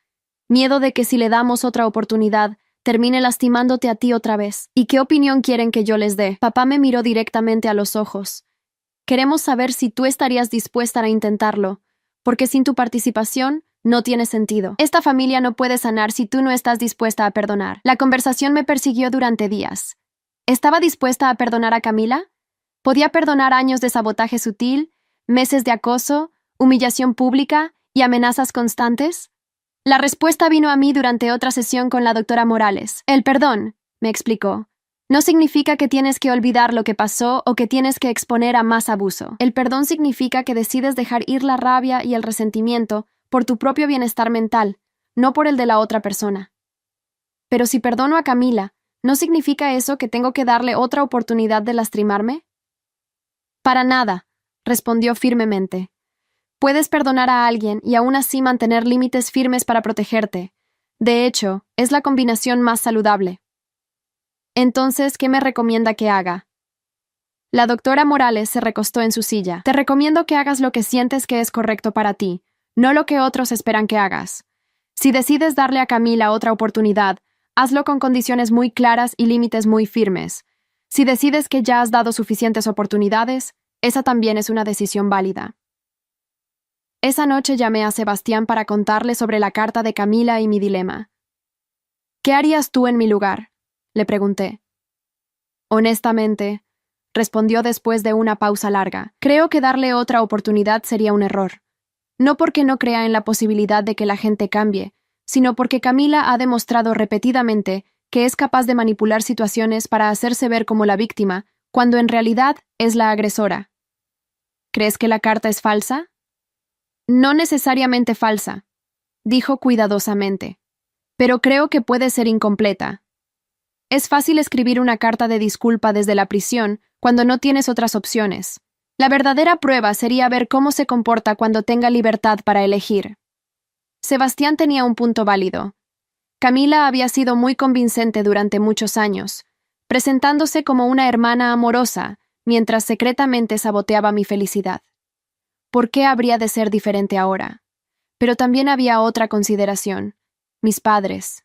miedo de que si le damos otra oportunidad termine lastimándote a ti otra vez. ¿Y qué opinión quieren que yo les dé? Papá me miró directamente a los ojos. Queremos saber si tú estarías dispuesta a intentarlo, porque sin tu participación no tiene sentido. Esta familia no puede sanar si tú no estás dispuesta a perdonar. La conversación me persiguió durante días. ¿Estaba dispuesta a perdonar a Camila? ¿Podía perdonar años de sabotaje sutil, meses de acoso, humillación pública y amenazas constantes? La respuesta vino a mí durante otra sesión con la doctora Morales. El perdón, me explicó, no significa que tienes que olvidar lo que pasó o que tienes que exponer a más abuso. El perdón significa que decides dejar ir la rabia y el resentimiento por tu propio bienestar mental, no por el de la otra persona. Pero si perdono a Camila, ¿no significa eso que tengo que darle otra oportunidad de lastimarme? Para nada, respondió firmemente. Puedes perdonar a alguien y aún así mantener límites firmes para protegerte. De hecho, es la combinación más saludable. Entonces, ¿qué me recomienda que haga? La doctora Morales se recostó en su silla. Te recomiendo que hagas lo que sientes que es correcto para ti, no lo que otros esperan que hagas. Si decides darle a Camila otra oportunidad, hazlo con condiciones muy claras y límites muy firmes. Si decides que ya has dado suficientes oportunidades, esa también es una decisión válida. Esa noche llamé a Sebastián para contarle sobre la carta de Camila y mi dilema. ¿Qué harías tú en mi lugar?, le pregunté. Honestamente, respondió después de una pausa larga, creo que darle otra oportunidad sería un error. No porque no crea en la posibilidad de que la gente cambie, sino porque Camila ha demostrado repetidamente que es capaz de manipular situaciones para hacerse ver como la víctima, cuando en realidad es la agresora. ¿Crees que la carta es falsa? No necesariamente falsa, dijo cuidadosamente, pero creo que puede ser incompleta. Es fácil escribir una carta de disculpa desde la prisión cuando no tienes otras opciones. La verdadera prueba sería ver cómo se comporta cuando tenga libertad para elegir. Sebastián tenía un punto válido. Camila había sido muy convincente durante muchos años, presentándose como una hermana amorosa, mientras secretamente saboteaba mi felicidad. ¿Por qué habría de ser diferente ahora? Pero también había otra consideración: mis padres.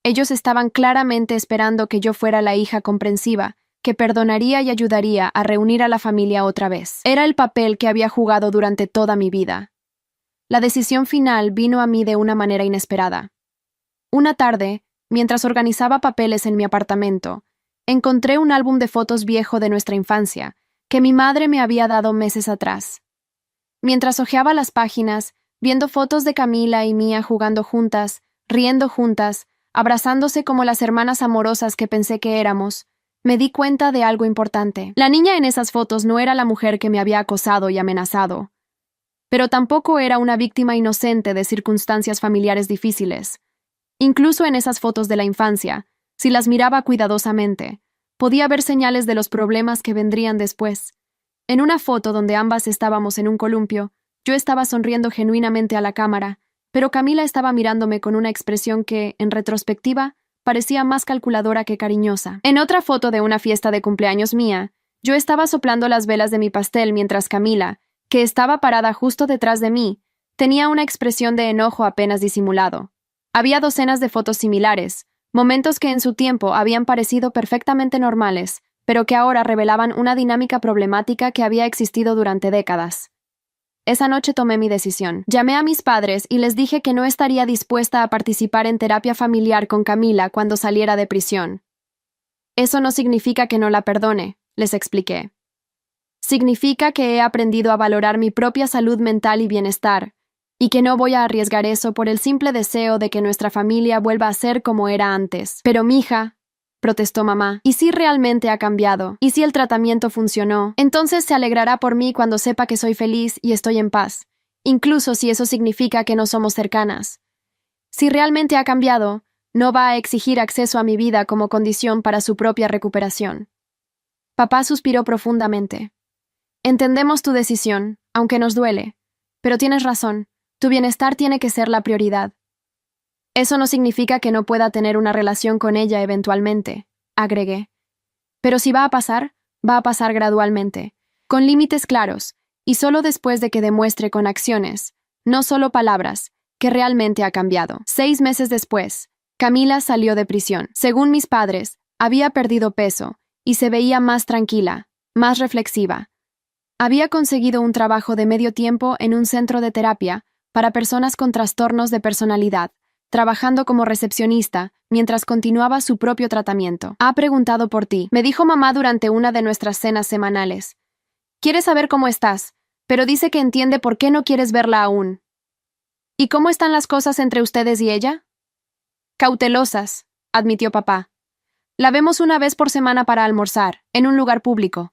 Ellos estaban claramente esperando que yo fuera la hija comprensiva, que perdonaría y ayudaría a reunir a la familia otra vez. Era el papel que había jugado durante toda mi vida. La decisión final vino a mí de una manera inesperada. Una tarde, mientras organizaba papeles en mi apartamento, encontré un álbum de fotos viejo de nuestra infancia, que mi madre me había dado meses atrás. Mientras hojeaba las páginas, viendo fotos de Camila y Mía jugando juntas, riendo juntas, abrazándose como las hermanas amorosas que pensé que éramos, me di cuenta de algo importante. La niña en esas fotos no era la mujer que me había acosado y amenazado, pero tampoco era una víctima inocente de circunstancias familiares difíciles. Incluso en esas fotos de la infancia, si las miraba cuidadosamente, podía ver señales de los problemas que vendrían después. En una foto donde ambas estábamos en un columpio, yo estaba sonriendo genuinamente a la cámara, pero Camila estaba mirándome con una expresión que, en retrospectiva, parecía más calculadora que cariñosa. En otra foto de una fiesta de cumpleaños mía, yo estaba soplando las velas de mi pastel mientras Camila, que estaba parada justo detrás de mí, tenía una expresión de enojo apenas disimulado. Había docenas de fotos similares, momentos que en su tiempo habían parecido perfectamente normales, pero que ahora revelaban una dinámica problemática que había existido durante décadas. Esa noche tomé mi decisión. Llamé a mis padres y les dije que no estaría dispuesta a participar en terapia familiar con Camila cuando saliera de prisión. Eso no significa que no la perdone, les expliqué. Significa que he aprendido a valorar mi propia salud mental y bienestar, y que no voy a arriesgar eso por el simple deseo de que nuestra familia vuelva a ser como era antes. Pero mija, protestó mamá, ¿y si realmente ha cambiado? ¿Y si el tratamiento funcionó? Entonces se alegrará por mí cuando sepa que soy feliz y estoy en paz, incluso si eso significa que no somos cercanas. Si realmente ha cambiado, no va a exigir acceso a mi vida como condición para su propia recuperación. Papá suspiró profundamente. Entendemos tu decisión, aunque nos duele, pero tienes razón, tu bienestar tiene que ser la prioridad. Eso no significa que no pueda tener una relación con ella eventualmente, agregué. Pero si va a pasar gradualmente, con límites claros, y solo después de que demuestre con acciones, no solo palabras, que realmente ha cambiado. 6 meses después, Camila salió de prisión. Según mis padres, había perdido peso y se veía más tranquila, más reflexiva. Había conseguido un trabajo de medio tiempo en un centro de terapia para personas con trastornos de personalidad, trabajando como recepcionista mientras continuaba su propio tratamiento. Ha preguntado por ti, me dijo mamá durante una de nuestras cenas semanales. Quiere saber cómo estás, pero dice que entiende por qué no quieres verla aún. ¿Y cómo están las cosas entre ustedes y ella? Cautelosas, admitió papá. La vemos una vez por semana para almorzar, en un lugar público.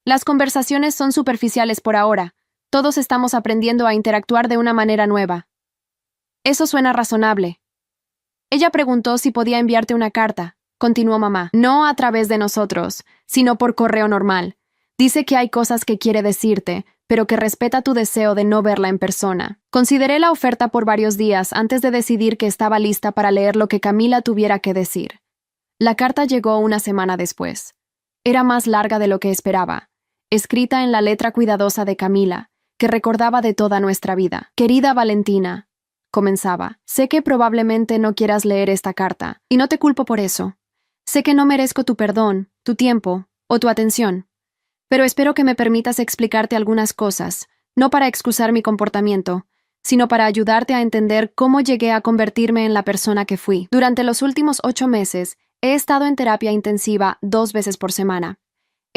Las conversaciones son superficiales por ahora. Todos estamos aprendiendo a interactuar de una manera nueva. Eso suena razonable. Ella preguntó si podía enviarte una carta, continuó mamá. No a través de nosotros, sino por correo normal. Dice que hay cosas que quiere decirte, pero que respeta tu deseo de no verla en persona. Consideré la oferta por varios días antes de decidir que estaba lista para leer lo que Camila tuviera que decir. La carta llegó una semana después. Era más larga de lo que esperaba, escrita en la letra cuidadosa de Camila, que recordaba de toda nuestra vida. Querida Valentina, comenzaba, sé que probablemente no quieras leer esta carta, y no te culpo por eso. Sé que no merezco tu perdón, tu tiempo o tu atención, pero espero que me permitas explicarte algunas cosas, no para excusar mi comportamiento, sino para ayudarte a entender cómo llegué a convertirme en la persona que fui. Durante los últimos 8 meses, he estado en terapia intensiva 2 veces por semana.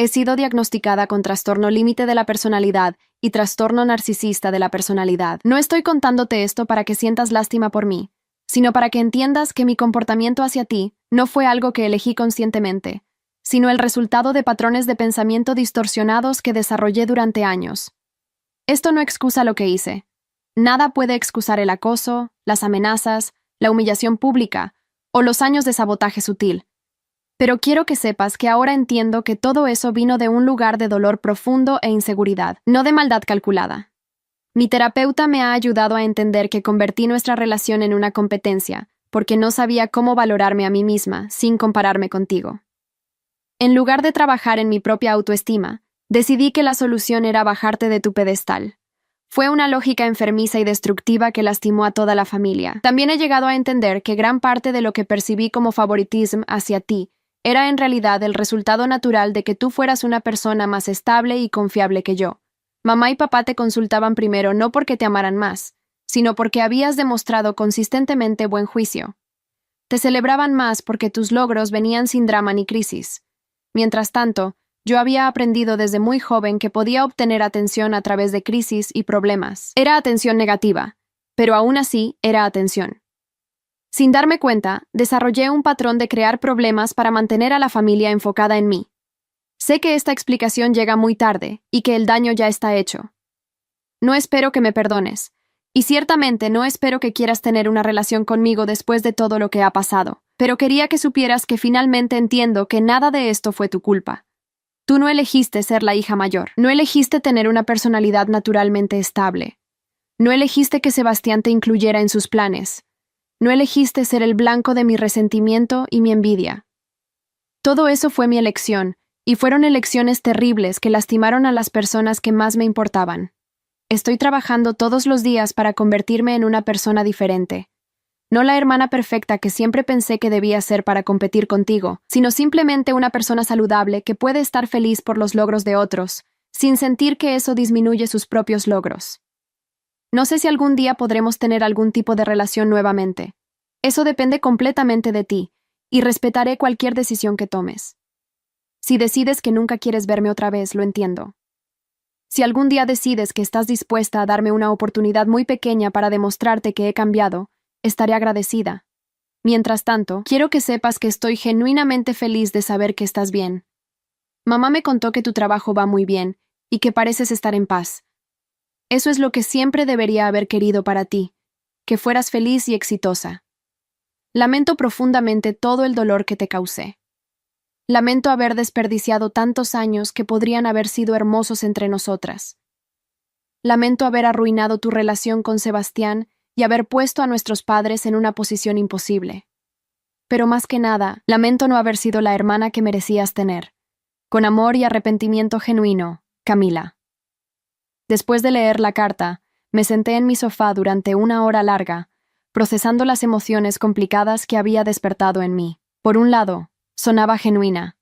He sido diagnosticada con trastorno límite de la personalidad y trastorno narcisista de la personalidad. No estoy contándote esto para que sientas lástima por mí, sino para que entiendas que mi comportamiento hacia ti no fue algo que elegí conscientemente, sino el resultado de patrones de pensamiento distorsionados que desarrollé durante años. Esto no excusa lo que hice. Nada puede excusar el acoso, las amenazas, la humillación pública o los años de sabotaje sutil. Pero quiero que sepas que ahora entiendo que todo eso vino de un lugar de dolor profundo e inseguridad, no de maldad calculada. Mi terapeuta me ha ayudado a entender que convertí nuestra relación en una competencia, porque no sabía cómo valorarme a mí misma sin compararme contigo. En lugar de trabajar en mi propia autoestima, decidí que la solución era bajarte de tu pedestal. Fue una lógica enfermiza y destructiva que lastimó a toda la familia. También he llegado a entender que gran parte de lo que percibí como favoritismo hacia ti era en realidad el resultado natural de que tú fueras una persona más estable y confiable que yo. Mamá y papá te consultaban primero no porque te amaran más, sino porque habías demostrado consistentemente buen juicio. Te celebraban más porque tus logros venían sin drama ni crisis. Mientras tanto, yo había aprendido desde muy joven que podía obtener atención a través de crisis y problemas. Era atención negativa, pero aún así era atención. Sin darme cuenta, desarrollé un patrón de crear problemas para mantener a la familia enfocada en mí. Sé que esta explicación llega muy tarde y que el daño ya está hecho. No espero que me perdones. Y ciertamente no espero que quieras tener una relación conmigo después de todo lo que ha pasado. Pero quería que supieras que finalmente entiendo que nada de esto fue tu culpa. Tú no elegiste ser la hija mayor. No elegiste tener una personalidad naturalmente estable. No elegiste que Sebastián te incluyera en sus planes. No elegiste ser el blanco de mi resentimiento y mi envidia. Todo eso fue mi elección, y fueron elecciones terribles que lastimaron a las personas que más me importaban. Estoy trabajando todos los días para convertirme en una persona diferente. No la hermana perfecta que siempre pensé que debía ser para competir contigo, sino simplemente una persona saludable que puede estar feliz por los logros de otros, sin sentir que eso disminuye sus propios logros. No sé si algún día podremos tener algún tipo de relación nuevamente. Eso depende completamente de ti, y respetaré cualquier decisión que tomes. Si decides que nunca quieres verme otra vez, lo entiendo. Si algún día decides que estás dispuesta a darme una oportunidad muy pequeña para demostrarte que he cambiado, estaré agradecida. Mientras tanto, quiero que sepas que estoy genuinamente feliz de saber que estás bien. Mamá me contó que tu trabajo va muy bien, y que pareces estar en paz. Eso es lo que siempre debería haber querido para ti, que fueras feliz y exitosa. Lamento profundamente todo el dolor que te causé. Lamento haber desperdiciado tantos años que podrían haber sido hermosos entre nosotras. Lamento haber arruinado tu relación con Sebastián y haber puesto a nuestros padres en una posición imposible. Pero más que nada, lamento no haber sido la hermana que merecías tener. Con amor y arrepentimiento genuino, Camila. Después de leer la carta, me senté en mi sofá durante una hora larga, procesando las emociones complicadas que había despertado en mí. Por un lado, sonaba genuina.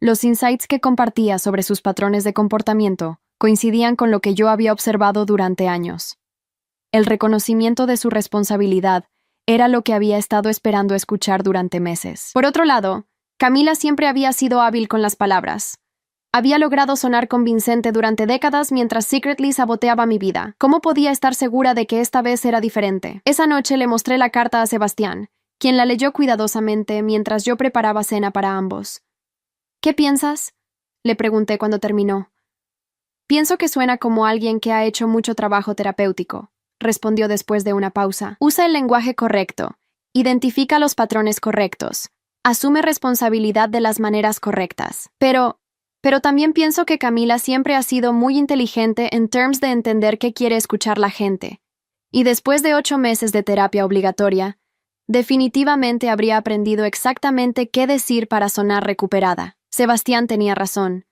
Los insights que compartía sobre sus patrones de comportamiento coincidían con lo que yo había observado durante años. El reconocimiento de su responsabilidad era lo que había estado esperando escuchar durante meses. Por otro lado, Camila siempre había sido hábil con las palabras. Había logrado sonar convincente durante décadas mientras secretly saboteaba mi vida. ¿Cómo podía estar segura de que esta vez era diferente? Esa noche le mostré la carta a Sebastián, quien la leyó cuidadosamente mientras yo preparaba cena para ambos. ¿Qué piensas?, le pregunté cuando terminó. Pienso que suena como alguien que ha hecho mucho trabajo terapéutico, respondió después de una pausa. Usa el lenguaje correcto, identifica los patrones correctos, asume responsabilidad de las maneras correctas. Pero también pienso que Camila siempre ha sido muy inteligente en términos de entender qué quiere escuchar la gente. Y después de 8 meses de terapia obligatoria, definitivamente habría aprendido exactamente qué decir para sonar recuperada. Sebastián tenía razón.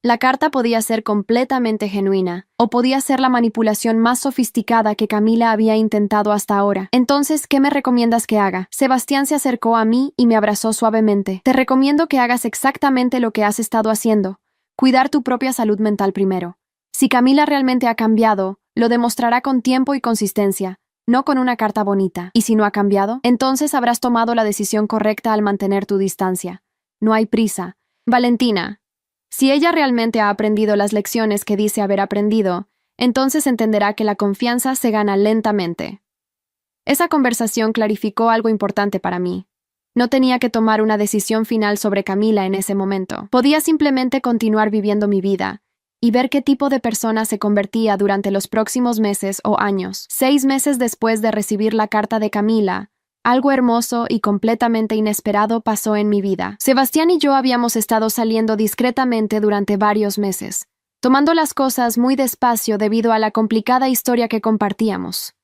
La carta podía ser completamente genuina, o podía ser la manipulación más sofisticada que Camila había intentado hasta ahora. Entonces, ¿qué me recomiendas que haga? Sebastián se acercó a mí y me abrazó suavemente. Te recomiendo que hagas exactamente lo que has estado haciendo. Cuidar tu propia salud mental primero. Si Camila realmente ha cambiado, lo demostrará con tiempo y consistencia, no con una carta bonita. Y si no ha cambiado, entonces habrás tomado la decisión correcta al mantener tu distancia. No hay prisa. Valentina. Si ella realmente ha aprendido las lecciones que dice haber aprendido, entonces entenderá que la confianza se gana lentamente. Esa conversación clarificó algo importante para mí. No tenía que tomar una decisión final sobre Camila en ese momento. Podía simplemente continuar viviendo mi vida y ver qué tipo de persona se convertía durante los próximos meses o años. 6 meses después de recibir la carta de Camila, algo hermoso y completamente inesperado pasó en mi vida. Sebastián y yo habíamos estado saliendo discretamente durante varios meses, tomando las cosas muy despacio debido a la complicada historia que compartíamos.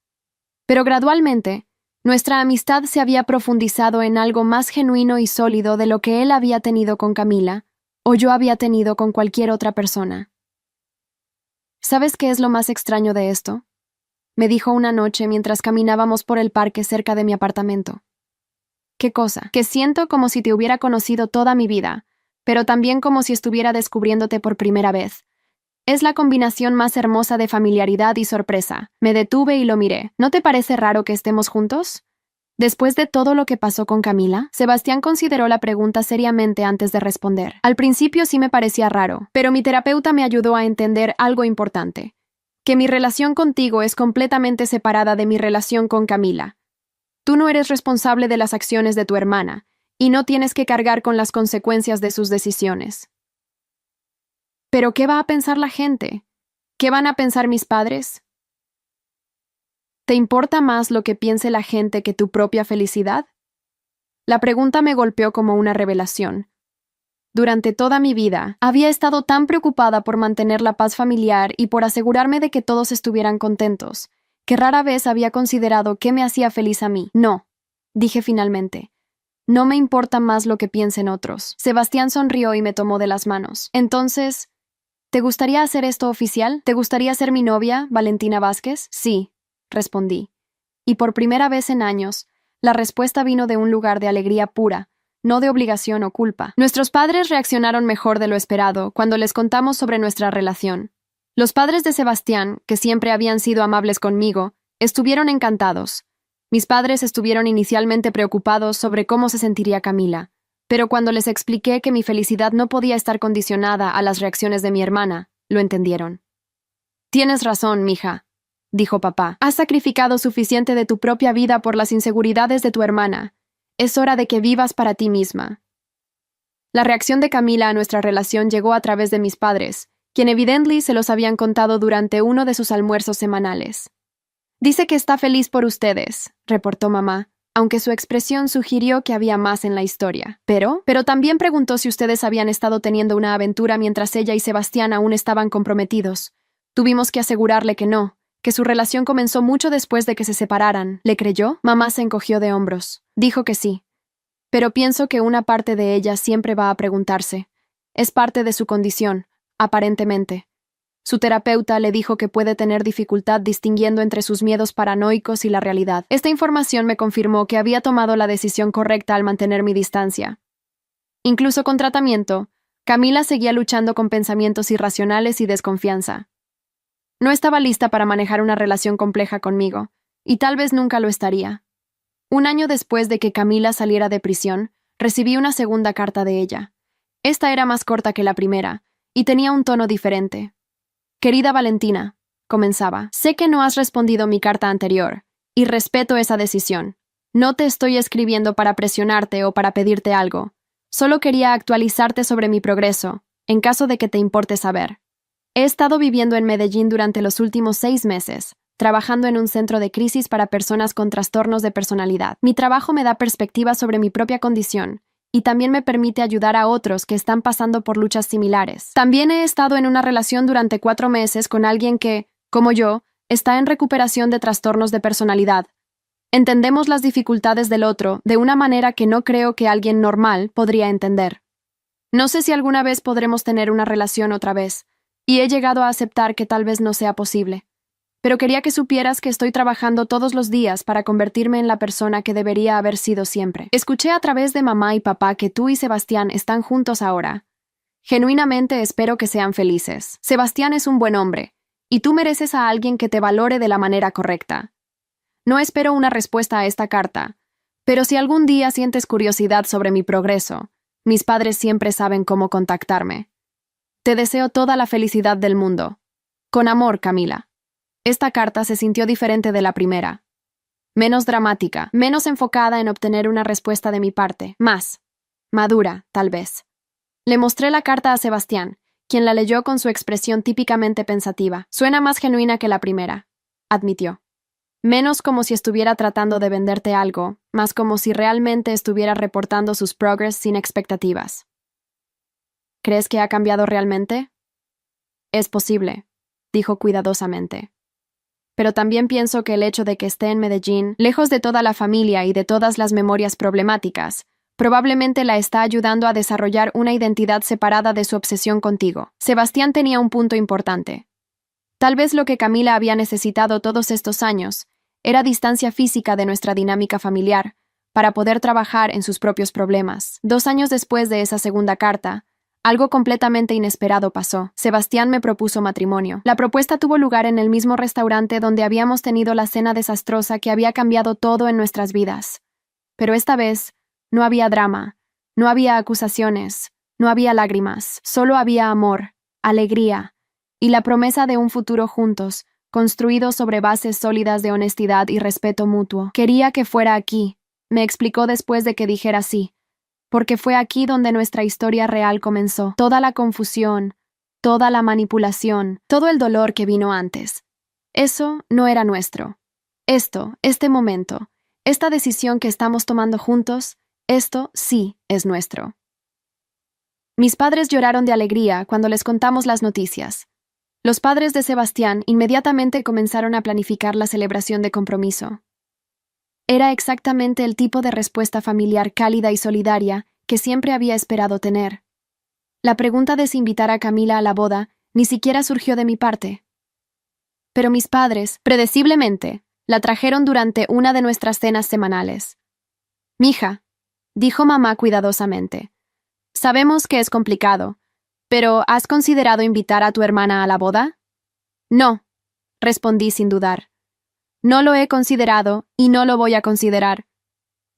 Pero gradualmente, nuestra amistad se había profundizado en algo más genuino y sólido de lo que él había tenido con Camila, o yo había tenido con cualquier otra persona. ¿Sabes qué es lo más extraño de esto?, me dijo una noche mientras caminábamos por el parque cerca de mi apartamento. ¿Qué cosa? Que siento como si te hubiera conocido toda mi vida, pero también como si estuviera descubriéndote por primera vez. Es la combinación más hermosa de familiaridad y sorpresa. Me detuve y lo miré. ¿No te parece raro que estemos juntos? Después de todo lo que pasó con Camila, Sebastián consideró la pregunta seriamente antes de responder. Al principio sí me parecía raro, pero mi terapeuta me ayudó a entender algo importante. Que mi relación contigo es completamente separada de mi relación con Camila. Tú no eres responsable de las acciones de tu hermana, y no tienes que cargar con las consecuencias de sus decisiones. ¿Pero qué va a pensar la gente? ¿Qué van a pensar mis padres? ¿Te importa más lo que piense la gente que tu propia felicidad? La pregunta me golpeó como una revelación. Durante toda mi vida, había estado tan preocupada por mantener la paz familiar y por asegurarme de que todos estuvieran contentos, que rara vez había considerado qué me hacía feliz a mí. No, dije finalmente. No me importa más lo que piensen otros. Sebastián sonrió y me tomó de las manos. Entonces, ¿te gustaría hacer esto oficial? ¿Te gustaría ser mi novia, Valentina Vázquez? Sí, respondí. Y por primera vez en años, la respuesta vino de un lugar de alegría pura, no de obligación o culpa. Nuestros padres reaccionaron mejor de lo esperado cuando les contamos sobre nuestra relación. Los padres de Sebastián, que siempre habían sido amables conmigo, estuvieron encantados. Mis padres estuvieron inicialmente preocupados sobre cómo se sentiría Camila, pero cuando les expliqué que mi felicidad no podía estar condicionada a las reacciones de mi hermana, lo entendieron. Tienes razón, mija, dijo papá. Has sacrificado suficiente de tu propia vida por las inseguridades de tu hermana. Es hora de que vivas para ti misma. La reacción de Camila a nuestra relación llegó a través de mis padres, quien evidentemente se los habían contado durante uno de sus almuerzos semanales. Dice que está feliz por ustedes, reportó mamá, aunque su expresión sugirió que había más en la historia. Pero también preguntó si ustedes habían estado teniendo una aventura mientras ella y Sebastián aún estaban comprometidos. Tuvimos que asegurarle que no, que su relación comenzó mucho después de que se separaran. ¿Le creyó? Mamá se encogió de hombros. Dijo que sí. Pero pienso que una parte de ella siempre va a preguntarse. Es parte de su condición, aparentemente. Su terapeuta le dijo que puede tener dificultad distinguiendo entre sus miedos paranoicos y la realidad. Esta información me confirmó que había tomado la decisión correcta al mantener mi distancia. Incluso con tratamiento, Camila seguía luchando con pensamientos irracionales y desconfianza. No estaba lista para manejar una relación compleja conmigo, y tal vez nunca lo estaría. Un año después de que Camila saliera de prisión, recibí una segunda carta de ella. Esta era más corta que la primera, y tenía un tono diferente. Querida Valentina, comenzaba, sé que no has respondido mi carta anterior, y respeto esa decisión. No te estoy escribiendo para presionarte o para pedirte algo. Solo quería actualizarte sobre mi progreso, en caso de que te importe saber. He estado viviendo en Medellín durante los últimos 6 meses, trabajando en un centro de crisis para personas con trastornos de personalidad. Mi trabajo me da perspectiva sobre mi propia condición, y también me permite ayudar a otros que están pasando por luchas similares. También he estado en una relación durante 4 meses con alguien que, como yo, está en recuperación de trastornos de personalidad. Entendemos las dificultades del otro de una manera que no creo que alguien normal podría entender. No sé si alguna vez podremos tener una relación otra vez, y he llegado a aceptar que tal vez no sea posible. Pero quería que supieras que estoy trabajando todos los días para convertirme en la persona que debería haber sido siempre. Escuché a través de mamá y papá que tú y Sebastián están juntos ahora. Genuinamente espero que sean felices. Sebastián es un buen hombre, y tú mereces a alguien que te valore de la manera correcta. No espero una respuesta a esta carta, pero si algún día sientes curiosidad sobre mi progreso, mis padres siempre saben cómo contactarme. Te deseo toda la felicidad del mundo. Con amor, Camila. Esta carta se sintió diferente de la primera. Menos dramática, menos enfocada en obtener una respuesta de mi parte, más madura, tal vez. Le mostré la carta a Sebastián, quien la leyó con su expresión típicamente pensativa. Suena más genuina que la primera, admitió. Menos como si estuviera tratando de venderte algo, más como si realmente estuviera reportando sus progress sin expectativas. ¿Crees que ha cambiado realmente? Es posible, dijo cuidadosamente. Pero también pienso que el hecho de que esté en Medellín, lejos de toda la familia y de todas las memorias problemáticas, probablemente la está ayudando a desarrollar una identidad separada de su obsesión contigo. Sebastián tenía un punto importante. Tal vez lo que Camila había necesitado todos estos años era distancia física de nuestra dinámica familiar, para poder trabajar en sus propios problemas. 2 años después de esa segunda carta, algo completamente inesperado pasó. Sebastián me propuso matrimonio. La propuesta tuvo lugar en el mismo restaurante donde habíamos tenido la cena desastrosa que había cambiado todo en nuestras vidas. Pero esta vez, no había drama, no había acusaciones, no había lágrimas, solo había amor, alegría, y la promesa de un futuro juntos, construido sobre bases sólidas de honestidad y respeto mutuo. Quería que fuera aquí, me explicó después de que dijera sí. Porque fue aquí donde nuestra historia real comenzó. Toda la confusión, toda la manipulación, todo el dolor que vino antes. Eso no era nuestro. Este momento, esta decisión que estamos tomando juntos, esto sí es nuestro. Mis padres lloraron de alegría cuando les contamos las noticias. Los padres de Sebastián inmediatamente comenzaron a planificar la celebración de compromiso. Era exactamente el tipo de respuesta familiar cálida y solidaria que siempre había esperado tener. La pregunta de si invitar a Camila a la boda ni siquiera surgió de mi parte. Pero mis padres, predeciblemente, la trajeron durante una de nuestras cenas semanales. «Mija», dijo mamá cuidadosamente, «sabemos que es complicado, pero ¿has considerado invitar a tu hermana a la boda?» «No», respondí sin dudar. «No lo he considerado y no lo voy a considerar».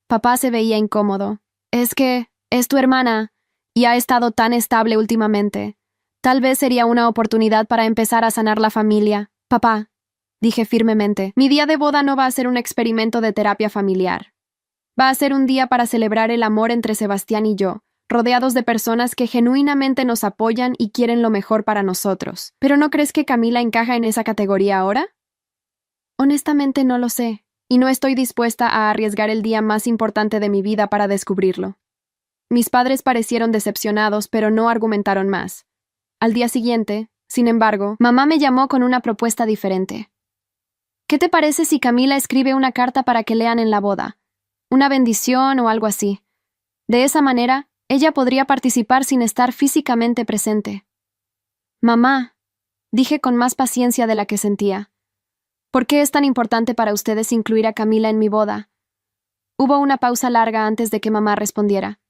Papá se veía incómodo. «Es que es tu hermana y ha estado tan estable últimamente. Tal vez sería una oportunidad para empezar a sanar la familia». «Papá», dije firmemente, «mi día de boda no va a ser un experimento de terapia familiar. Va a ser un día para celebrar el amor entre Sebastián y yo, rodeados de personas que genuinamente nos apoyan y quieren lo mejor para nosotros. ¿Pero no crees que Camila encaja en esa categoría ahora?» Honestamente no lo sé, y no estoy dispuesta a arriesgar el día más importante de mi vida para descubrirlo. Mis padres parecieron decepcionados, pero no argumentaron más. Al día siguiente, sin embargo, mamá me llamó con una propuesta diferente. «¿Qué te parece si Camila escribe una carta para que lean en la boda? Una bendición o algo así. De esa manera, ella podría participar sin estar físicamente presente». «Mamá», dije con más paciencia de la que sentía, «¿por qué es tan importante para ustedes incluir a Camila en mi boda?» Hubo una pausa larga antes de que mamá respondiera.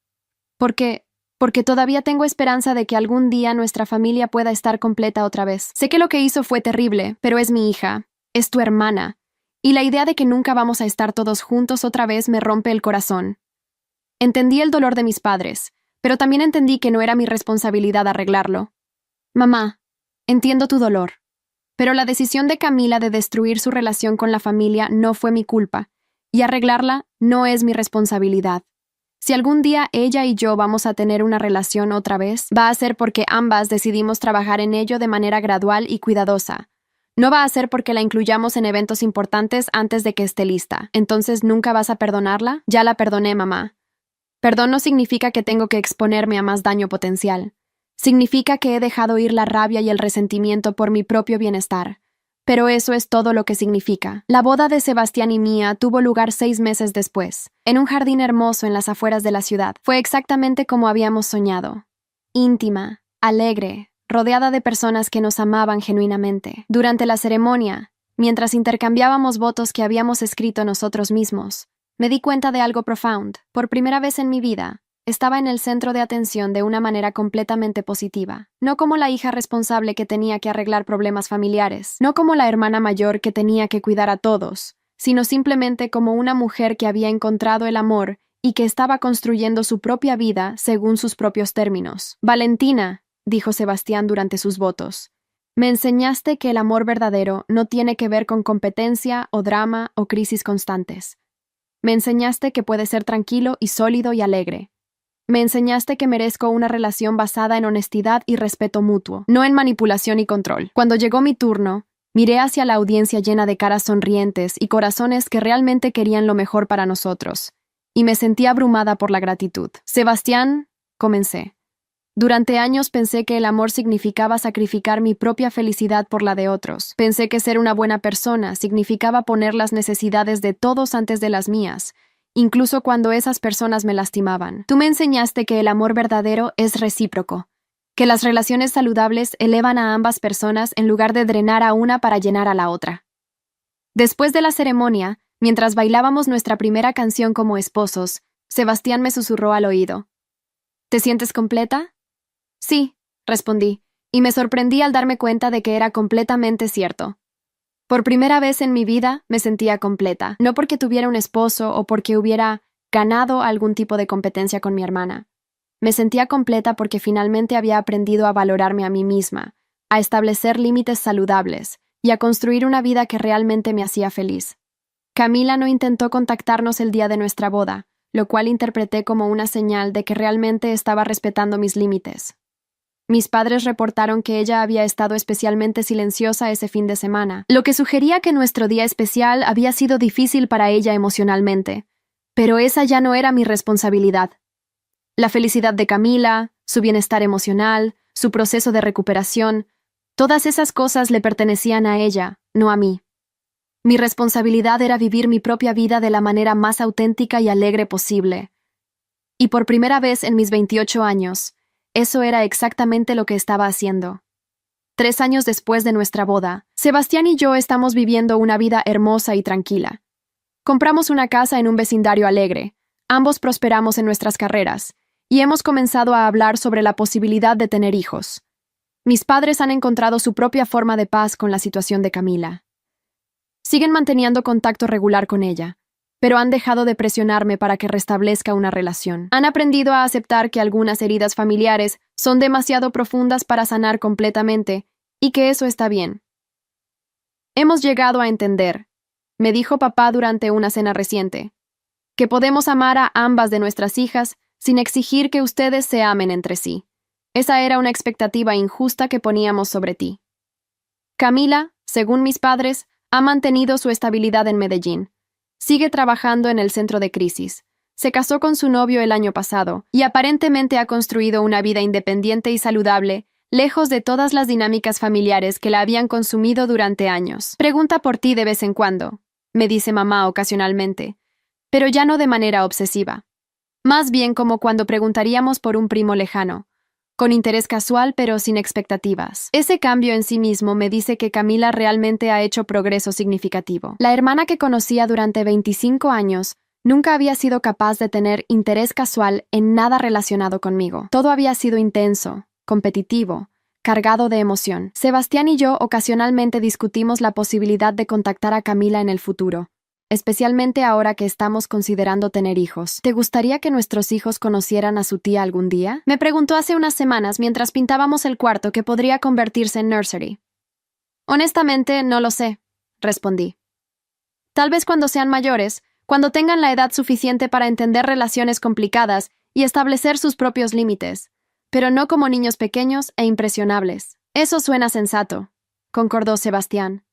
Porque todavía tengo esperanza de que algún día nuestra familia pueda estar completa otra vez. Sé que lo que hizo fue terrible, pero es mi hija, es tu hermana, y la idea de que nunca vamos a estar todos juntos otra vez me rompe el corazón. Entendí el dolor de mis padres, pero también entendí que no era mi responsabilidad arreglarlo. «Mamá, entiendo tu dolor, pero la decisión de Camila de destruir su relación con la familia no fue mi culpa, y arreglarla no es mi responsabilidad. Si algún día ella y yo vamos a tener una relación otra vez, va a ser porque ambas decidimos trabajar en ello de manera gradual y cuidadosa. No va a ser porque la incluyamos en eventos importantes antes de que esté lista. Entonces, ¿nunca vas a perdonarla?» «Ya la perdoné, mamá. Perdón no significa que tengo que exponerme a más daño potencial. Significa que he dejado ir la rabia y el resentimiento por mi propio bienestar. Pero eso es todo lo que significa». La boda de Sebastián y mía tuvo lugar 6 meses después, en un jardín hermoso en las afueras de la ciudad. Fue exactamente como habíamos soñado. Íntima, alegre, rodeada de personas que nos amaban genuinamente. Durante la ceremonia, mientras intercambiábamos votos que habíamos escrito nosotros mismos, me di cuenta de algo profundo. Por primera vez en mi vida, estaba en el centro de atención de una manera completamente positiva. No como la hija responsable que tenía que arreglar problemas familiares, no como la hermana mayor que tenía que cuidar a todos, sino simplemente como una mujer que había encontrado el amor y que estaba construyendo su propia vida según sus propios términos. «Valentina», dijo Sebastián durante sus votos, «me enseñaste que el amor verdadero no tiene que ver con competencia o drama o crisis constantes. Me enseñaste que puede ser tranquilo y sólido y alegre. Me enseñaste que merezco una relación basada en honestidad y respeto mutuo, no en manipulación y control». Cuando llegó mi turno, miré hacia la audiencia llena de caras sonrientes y corazones que realmente querían lo mejor para nosotros, y me sentí abrumada por la gratitud. «Sebastián», comencé. «Durante años pensé que el amor significaba sacrificar mi propia felicidad por la de otros. Pensé que ser una buena persona significaba poner las necesidades de todos antes de las mías, incluso cuando esas personas me lastimaban. Tú me enseñaste que el amor verdadero es recíproco, que las relaciones saludables elevan a ambas personas en lugar de drenar a una para llenar a la otra». Después de la ceremonia, mientras bailábamos nuestra primera canción como esposos, Sebastián me susurró al oído. «¿Te sientes completa?» «Sí», respondí, y me sorprendí al darme cuenta de que era completamente cierto. Por primera vez en mi vida me sentía completa, no porque tuviera un esposo o porque hubiera ganado algún tipo de competencia con mi hermana. Me sentía completa porque finalmente había aprendido a valorarme a mí misma, a establecer límites saludables y a construir una vida que realmente me hacía feliz. Camila no intentó contactarnos el día de nuestra boda, lo cual interpreté como una señal de que realmente estaba respetando mis límites. Mis padres reportaron que ella había estado especialmente silenciosa ese fin de semana, lo que sugería que nuestro día especial había sido difícil para ella emocionalmente. Pero esa ya no era mi responsabilidad. La felicidad de Camila, su bienestar emocional, su proceso de recuperación, todas esas cosas le pertenecían a ella, no a mí. Mi responsabilidad era vivir mi propia vida de la manera más auténtica y alegre posible. Y por primera vez en mis 28 años, eso era exactamente lo que estaba haciendo. 3 años después de nuestra boda, Sebastián y yo estamos viviendo una vida hermosa y tranquila. Compramos una casa en un vecindario alegre, ambos prosperamos en nuestras carreras, y hemos comenzado a hablar sobre la posibilidad de tener hijos. Mis padres han encontrado su propia forma de paz con la situación de Camila. Siguen manteniendo contacto regular con ella, pero han dejado de presionarme para que restablezca una relación. Han aprendido a aceptar que algunas heridas familiares son demasiado profundas para sanar completamente y que eso está bien. Hemos llegado a entender, me dijo papá durante una cena reciente, que podemos amar a ambas de nuestras hijas sin exigir que ustedes se amen entre sí. Esa era una expectativa injusta que poníamos sobre ti. Camila, según mis padres, ha mantenido su estabilidad en Medellín. Sigue trabajando en el centro de crisis. Se casó con su novio el año pasado y aparentemente ha construido una vida independiente y saludable, lejos de todas las dinámicas familiares que la habían consumido durante años. Pregunta por ti de vez en cuando, me dice mamá ocasionalmente, pero ya no de manera obsesiva. Más bien como cuando preguntaríamos por un primo lejano, con interés casual pero sin expectativas. Ese cambio en sí mismo me dice que Camila realmente ha hecho progreso significativo. La hermana que conocía durante 25 años nunca había sido capaz de tener interés casual en nada relacionado conmigo. Todo había sido intenso, competitivo, cargado de emoción. Sebastián y yo ocasionalmente discutimos la posibilidad de contactar a Camila en el futuro, especialmente ahora que estamos considerando tener hijos. ¿Te gustaría que nuestros hijos conocieran a su tía algún día? Me preguntó hace unas semanas mientras pintábamos el cuarto que podría convertirse en nursery. Honestamente, no lo sé, respondí. Tal vez cuando sean mayores, cuando tengan la edad suficiente para entender relaciones complicadas y establecer sus propios límites, pero no como niños pequeños e impresionables. Eso suena sensato, concordó Sebastián.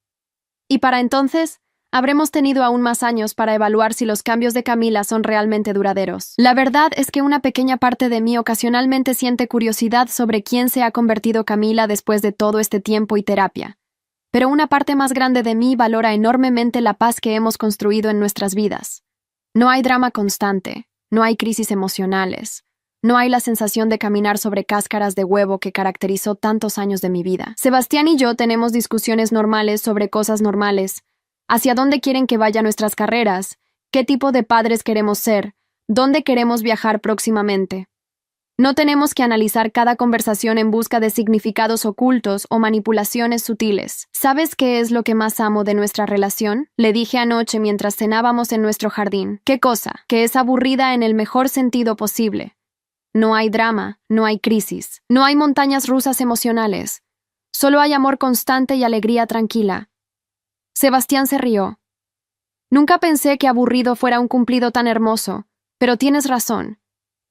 Y para entonces, habremos tenido aún más años para evaluar si los cambios de Camila son realmente duraderos. La verdad es que una pequeña parte de mí ocasionalmente siente curiosidad sobre quién se ha convertido Camila después de todo este tiempo y terapia. Pero una parte más grande de mí valora enormemente la paz que hemos construido en nuestras vidas. No hay drama constante, no hay crisis emocionales, no hay la sensación de caminar sobre cáscaras de huevo que caracterizó tantos años de mi vida. Sebastián y yo tenemos discusiones normales sobre cosas normales. ¿Hacia dónde quieren que vayan nuestras carreras? ¿Qué tipo de padres queremos ser? ¿Dónde queremos viajar próximamente? No tenemos que analizar cada conversación en busca de significados ocultos o manipulaciones sutiles. ¿Sabes qué es lo que más amo de nuestra relación? Le dije anoche mientras cenábamos en nuestro jardín. ¿Qué cosa? Que es aburrida en el mejor sentido posible. No hay drama, no hay crisis, no hay montañas rusas emocionales. Solo hay amor constante y alegría tranquila. Sebastián se rió. Nunca pensé que aburrido fuera un cumplido tan hermoso, pero tienes razón.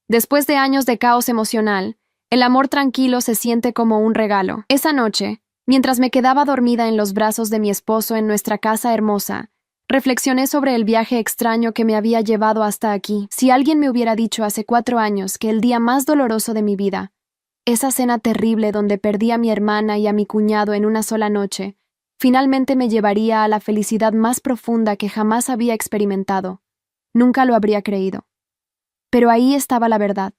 Después de años de caos emocional, el amor tranquilo se siente como un regalo. Esa noche, mientras me quedaba dormida en los brazos de mi esposo en nuestra casa hermosa, reflexioné sobre el viaje extraño que me había llevado hasta aquí. Si alguien me hubiera dicho hace 4 años que el día más doloroso de mi vida, esa cena terrible donde perdí a mi hermana y a mi cuñado en una sola noche, finalmente me llevaría a la felicidad más profunda que jamás había experimentado, nunca lo habría creído. Pero ahí estaba la verdad.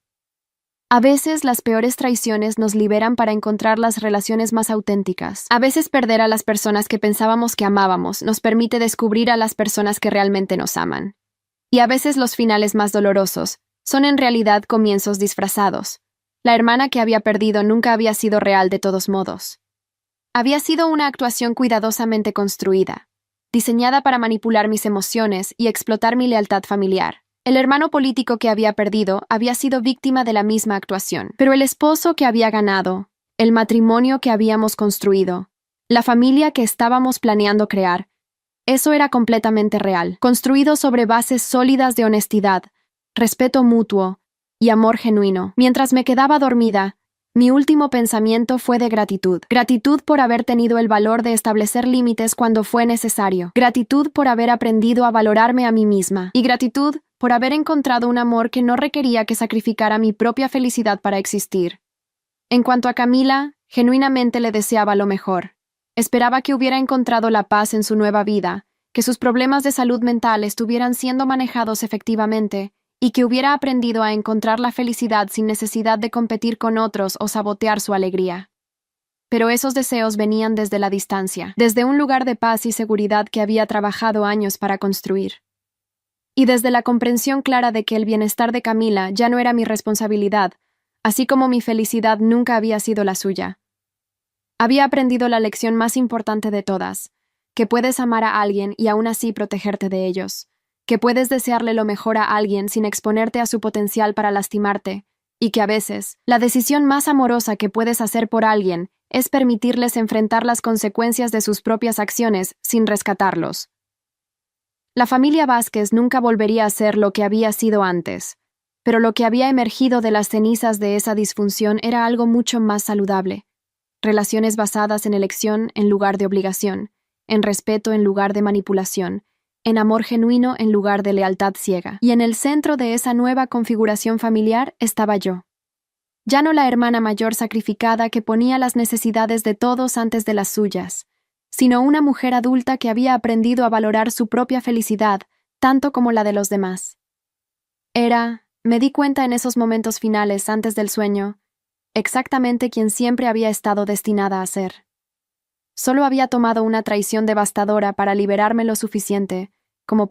A veces las peores traiciones nos liberan para encontrar las relaciones más auténticas. A veces perder a las personas que pensábamos que amábamos nos permite descubrir a las personas que realmente nos aman. Y a veces los finales más dolorosos son en realidad comienzos disfrazados. La hermana que había perdido nunca había sido real de todos modos. Había sido una actuación cuidadosamente construida, diseñada para manipular mis emociones y explotar mi lealtad familiar. El hermano político que había perdido había sido víctima de la misma actuación, pero el esposo que había ganado, el matrimonio que habíamos construido, la familia que estábamos planeando crear, eso era completamente real, construido sobre bases sólidas de honestidad, respeto mutuo y amor genuino. Mientras me quedaba dormida, Mi último pensamiento fue de gratitud. Gratitud por haber tenido el valor de establecer límites cuando fue necesario. Gratitud por haber aprendido a valorarme a mí misma. Y gratitud por haber encontrado un amor que no requería que sacrificara mi propia felicidad para existir. En cuanto a Camila, genuinamente le deseaba lo mejor. Esperaba que hubiera encontrado la paz en su nueva vida, que sus problemas de salud mental estuvieran siendo manejados efectivamente, y que hubiera aprendido a encontrar la felicidad sin necesidad de competir con otros o sabotear su alegría. Pero esos deseos venían desde la distancia, desde un lugar de paz y seguridad que había trabajado años para construir. Y desde la comprensión clara de que el bienestar de Camila ya no era mi responsabilidad, así como mi felicidad nunca había sido la suya. Había aprendido la lección más importante de todas, que puedes amar a alguien y aún así protegerte de ellos, que puedes desearle lo mejor a alguien sin exponerte a su potencial para lastimarte, y que a veces, la decisión más amorosa que puedes hacer por alguien es permitirles enfrentar las consecuencias de sus propias acciones sin rescatarlos. La familia Vázquez nunca volvería a ser lo que había sido antes, pero lo que había emergido de las cenizas de esa disfunción era algo mucho más saludable. Relaciones basadas en elección en lugar de obligación, en respeto en lugar de manipulación, en amor genuino en lugar de lealtad ciega. Y en el centro de esa nueva configuración familiar estaba yo. Ya no la hermana mayor sacrificada que ponía las necesidades de todos antes de las suyas, sino una mujer adulta que había aprendido a valorar su propia felicidad, tanto como la de los demás. Me di cuenta en esos momentos finales antes del sueño, exactamente quien siempre había estado destinada a ser. Solo había tomado una traición devastadora para liberarme lo suficiente como para